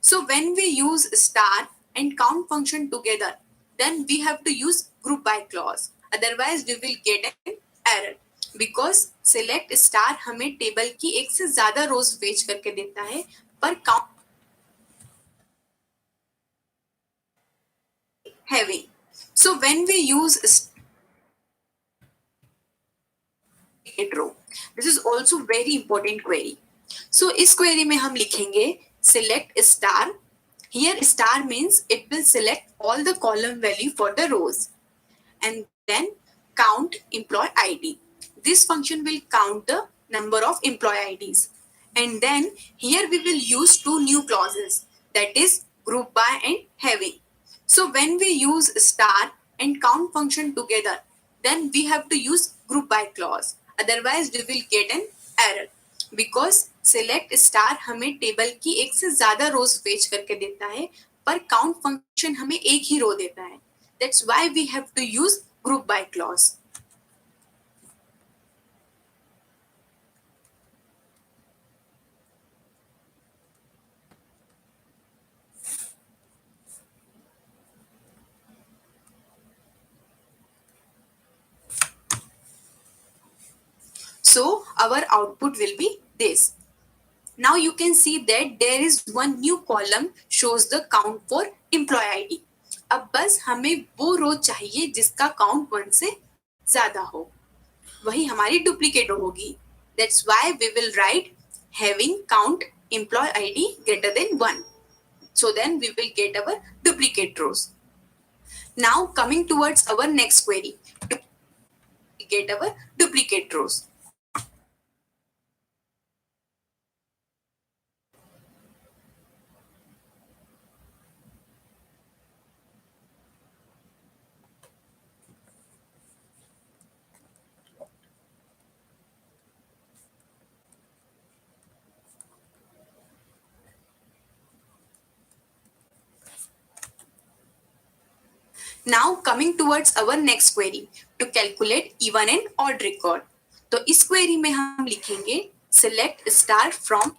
So when we use star and count function together then we have to use group by clause, otherwise we will get an error because select star हमें table की एक से ज्यादा रोज fetch करके देता है पर count having. So when we use it row, this is also very important query. So इस query में हम लिखेंगे select star. Here star means it will select all the column value for the rows and then count employee ID. this function will count the number of employee IDs. And then here we will use two new clauses, that is group by and having. So when we use star and count function together, then we have to use group by clause. Otherwise we will get an error because select star हमें table की एक से ज्यादा रोज fetch करके देता है, पर count function हमें एक ही रो देता है. That's why we have to use group by clause. So our output will be this. Now you can see that there is one new column shows the count for employee ID. अब बस हमें वो रो चाहिए जिसका count 1 से ज्यादा हो, वही हमारी duplicate रो होगी. That's why we will write having count employee ID greater than 1. So then we will get our duplicate rows. Now coming towards our next query to get our duplicate rows. Now coming towards our next query to calculate even and odd record. तो इस query में हम लिखेंगे select star from.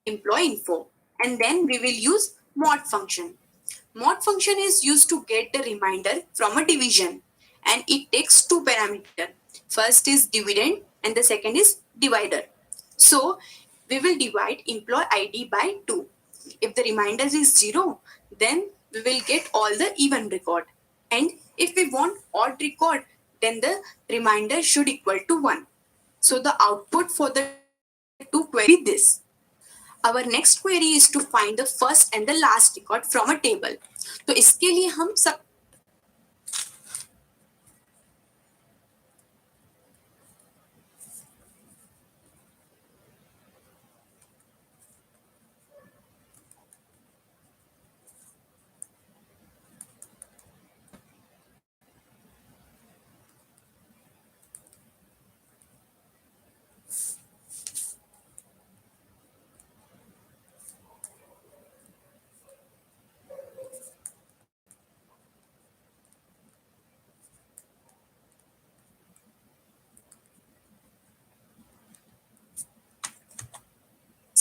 Employee info, and then we will use mod function. Mod function is used to get the reminder from a division, and it takes two parameters. First is dividend and the second is divider. So we will divide employee ID by 2. If the reminder is 0, then we will get all the even record. And if we want odd record, then the reminder should equal to 1. So the output for the two query this. Our next query is to find the first and the last record from a table. तो इसके लिए हम सब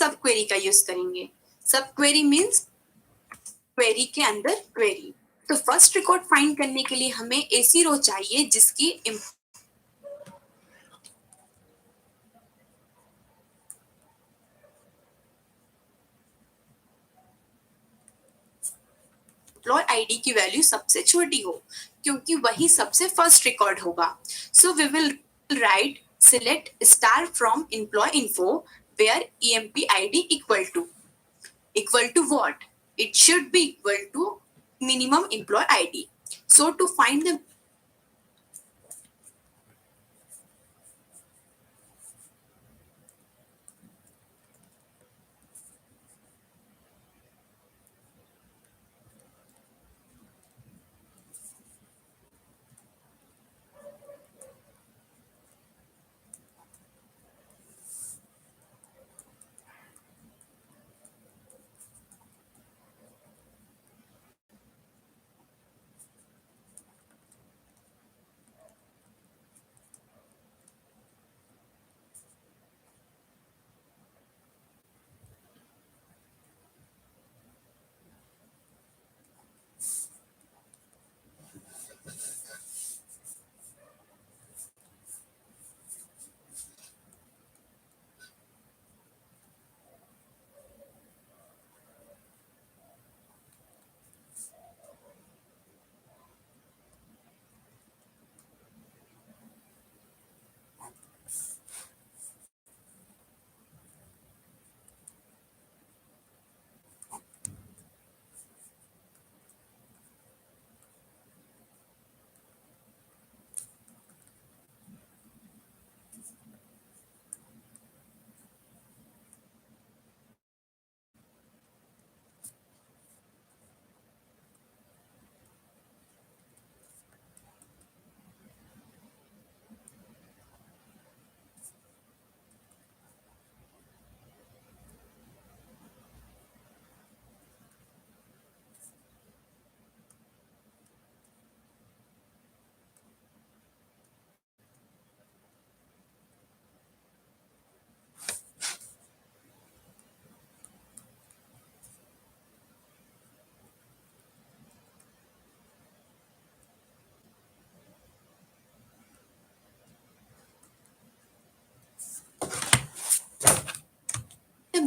सब query का use करेंगे। सब query means query के अंदर क्वेरी। तो फर्स्ट रिकॉर्ड फाइंड करने के लिए हमें ऐसी रो चाहिए जिसकी एम्प्लॉय आईडी की वैल्यू सबसे छोटी हो, क्योंकि वही सबसे फर्स्ट रिकॉर्ड होगा। So we will write select star from employee info where empid equal to what? It should be equal to minimum employee id. So to find the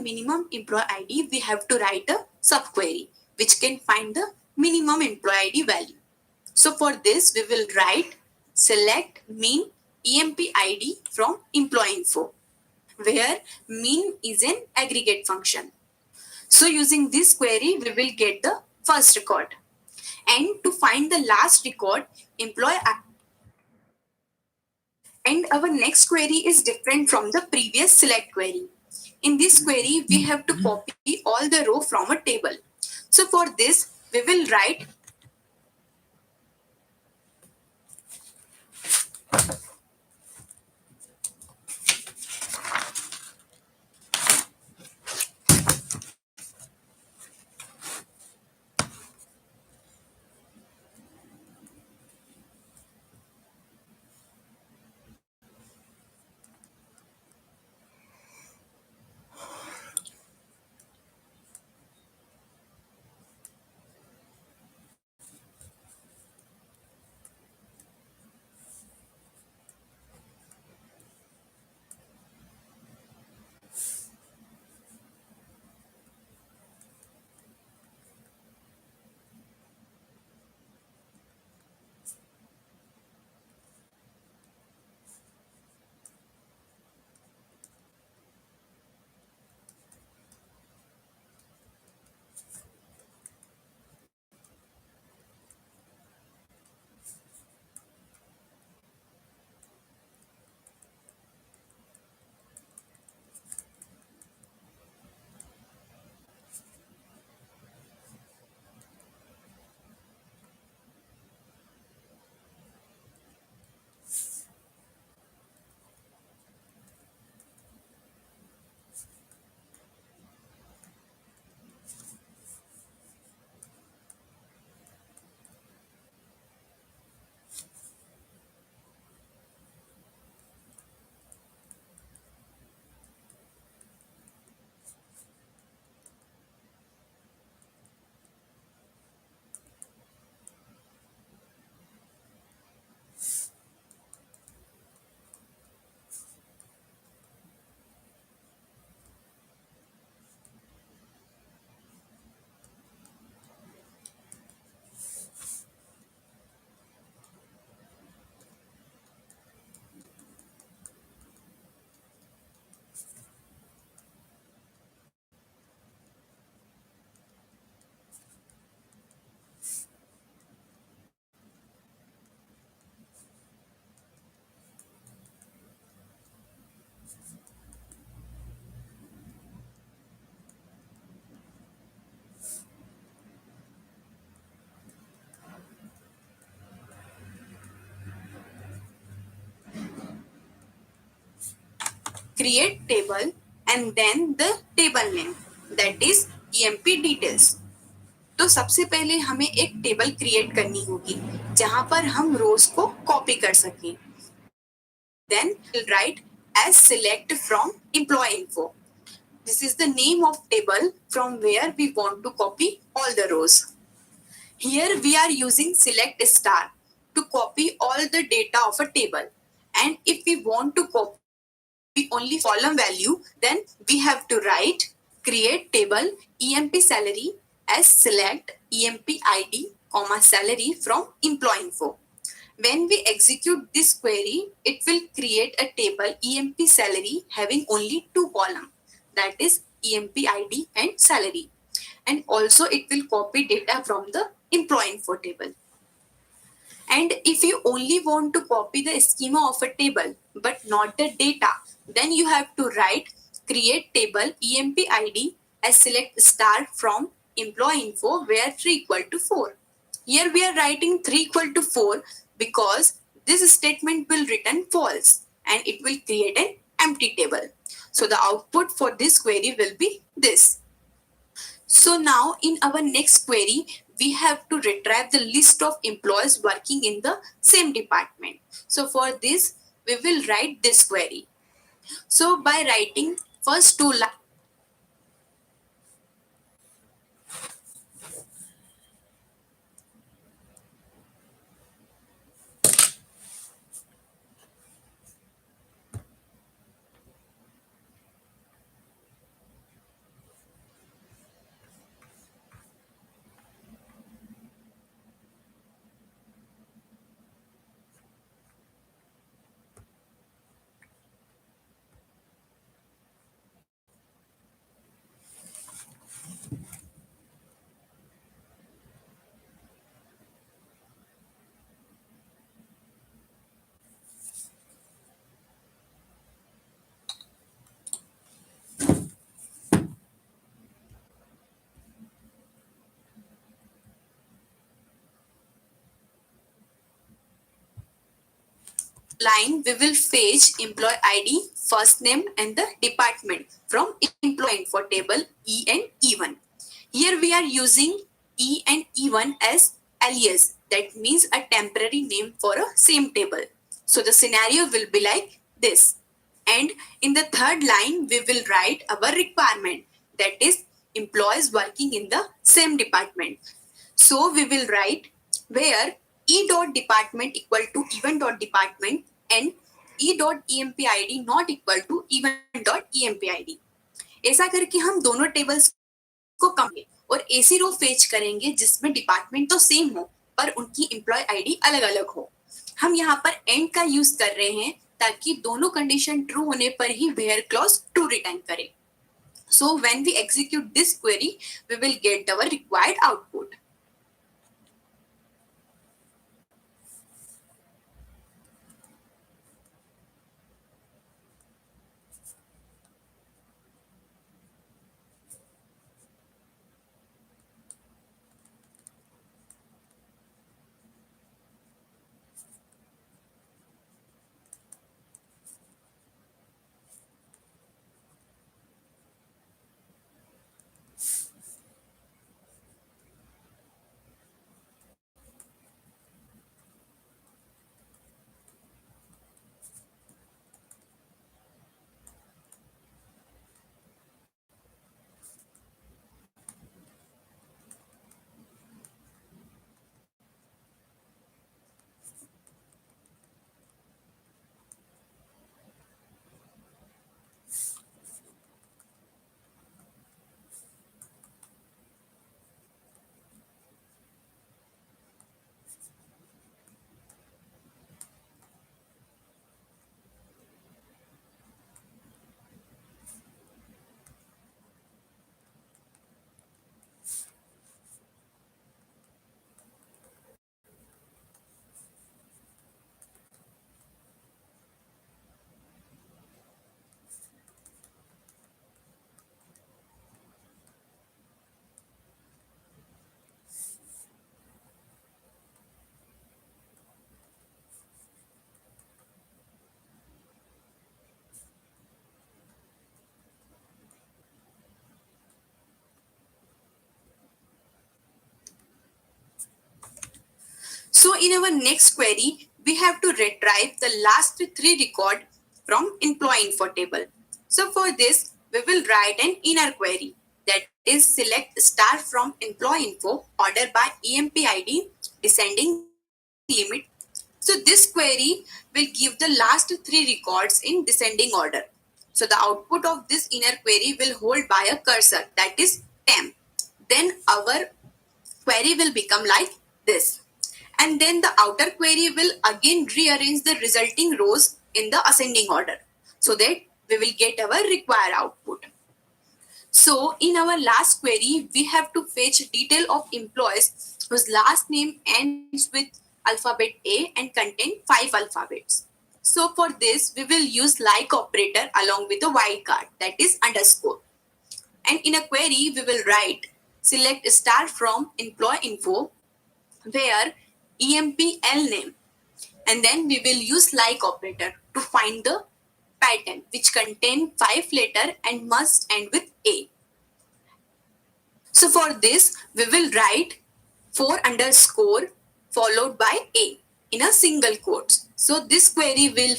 minimum employee ID, we have to write a subquery which can find the minimum employee ID value. So for this, we will write select mean emp ID from employee info, where mean is an aggregate function. So using this query, we will get the first record. And to find the last record, employee and our next query is different from the previous select query. In this query, we have to copy all the row from a table. So for this, we will write create table and then the table name, that is EMP details. तो सबसे पहले हमें एक table create करनी होगी जहां पर हम रोज को कॉपी कर सकें. Then we'll write as select from employee info. This is the name of table from where we want to copy all the rows. Here we are using select star to copy all the data of a table. And if we want to copy only column value, then we have to write create table EMP salary as select EMP ID, salary from employee info. When we execute this query, it will create a table EMP salary having only two columns, that is EMP ID and salary. And also it will copy data from the employee info table. And if you only want to copy the schema of a table but not the data, then you have to write create table EMP ID as select star from employee info where 3 equal to 4. Here we are writing 3 equal to 4 because this statement will return false and it will create an empty table. So the output for this query will be this. So now in our next query, we have to retrieve the list of employees working in the same department. So for this, we will write this query. So by writing first two lines, we will fetch employee ID, first name and the department from employee info table E and E1. Here we are using E and E1 as alias, that means a temporary name for a same table. So the scenario will be like this. And in the third line, we will write our requirement, that is employees working in the same department. So we will write where E dot department equal to even dot department and E dot EMP ID not equal to even dot EMP ID. ऐसा करके हम दोनों tables को compare और ऐसी रो fetch करेंगे जिसमें department तो सेम हो पर उनकी एम्प्लॉय आईडी अलग अलग हो. हम यहाँ पर एंड का यूज कर रहे हैं ताकि दोनों कंडीशन ट्रू होने पर ही वेयर क्लॉज ट्रू रिटर्न करे. So when we execute this query, we will get our required output. So in our next query, we have to retrieve the last three record from employee info table. So for this, we will write an inner query, that is select star from employee info order by EMP ID descending limit. So this query will give the last three records in descending order. So the output of this inner query will hold by a cursor, that is temp. Then our query will become like this. And then the outer query will again rearrange the resulting rows in the ascending order so that we will get our required output. So in our last query, we have to fetch detail of employees whose last name ends with alphabet A and contain 5 alphabets. So for this, we will use like operator along with a wildcard, that is underscore. And in a query, we will write select star from employee info where EMPL name, and then we will use like operator to find the pattern which contain 5 letter and must end with A. So for this, we will write 4 underscore followed by A in a single quotes. So this query will.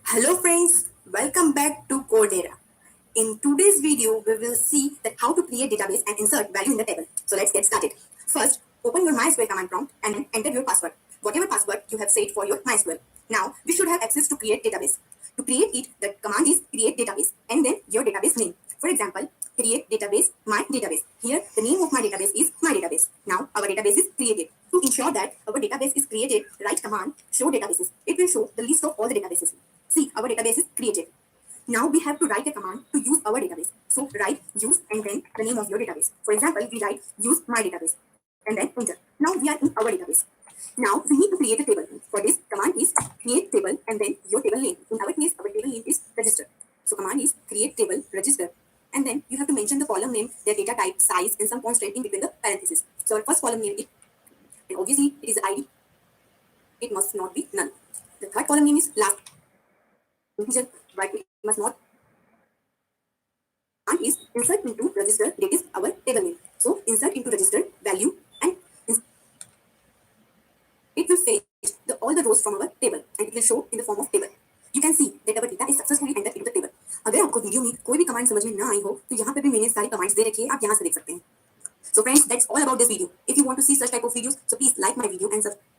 Hello friends, welcome back to Codera. In today's video, we will see that how to create database and insert value in the table. So let's get started. First, open your MySQL command prompt and then enter your password, whatever password you have set for your MySQL. Now, we should have access to create database. To create it, the command is create database and then your database name. For example, create database, my database. Here, the name of my database is my database. Now, our database is created. To ensure that our database is created, write command show databases. It will show the list of all the databases. See, our database is created. Now we have to write a command to use our database. So write use and then the name of your database. For example, we write use my database and then enter. Now we are in our database. Now we need to create a table. For this, command is create table and then your table name. In our case, our table name is register. So command is create table register. And then you have to mention the column name, their data type, size, and some constraint in between the parentheses. So our first column name is, and obviously it is ID. It must not be none. The third column name is last integer, right? It must not. And is insert into register, that is our table name. So insert into register value and it will fetch all the rows from our table and it will show in the form of table. You can see that our data is successfully entered into the table. अगर आपको video में कोई भी command समझ में ना आई हो तो यहाँ पे भी मैंने सारे कमांड्स दे रखे हैं, आप यहाँ से देख सकते हैं. So friends, that's all about this video. If you want to see such type of videos, so please like my video and subscribe.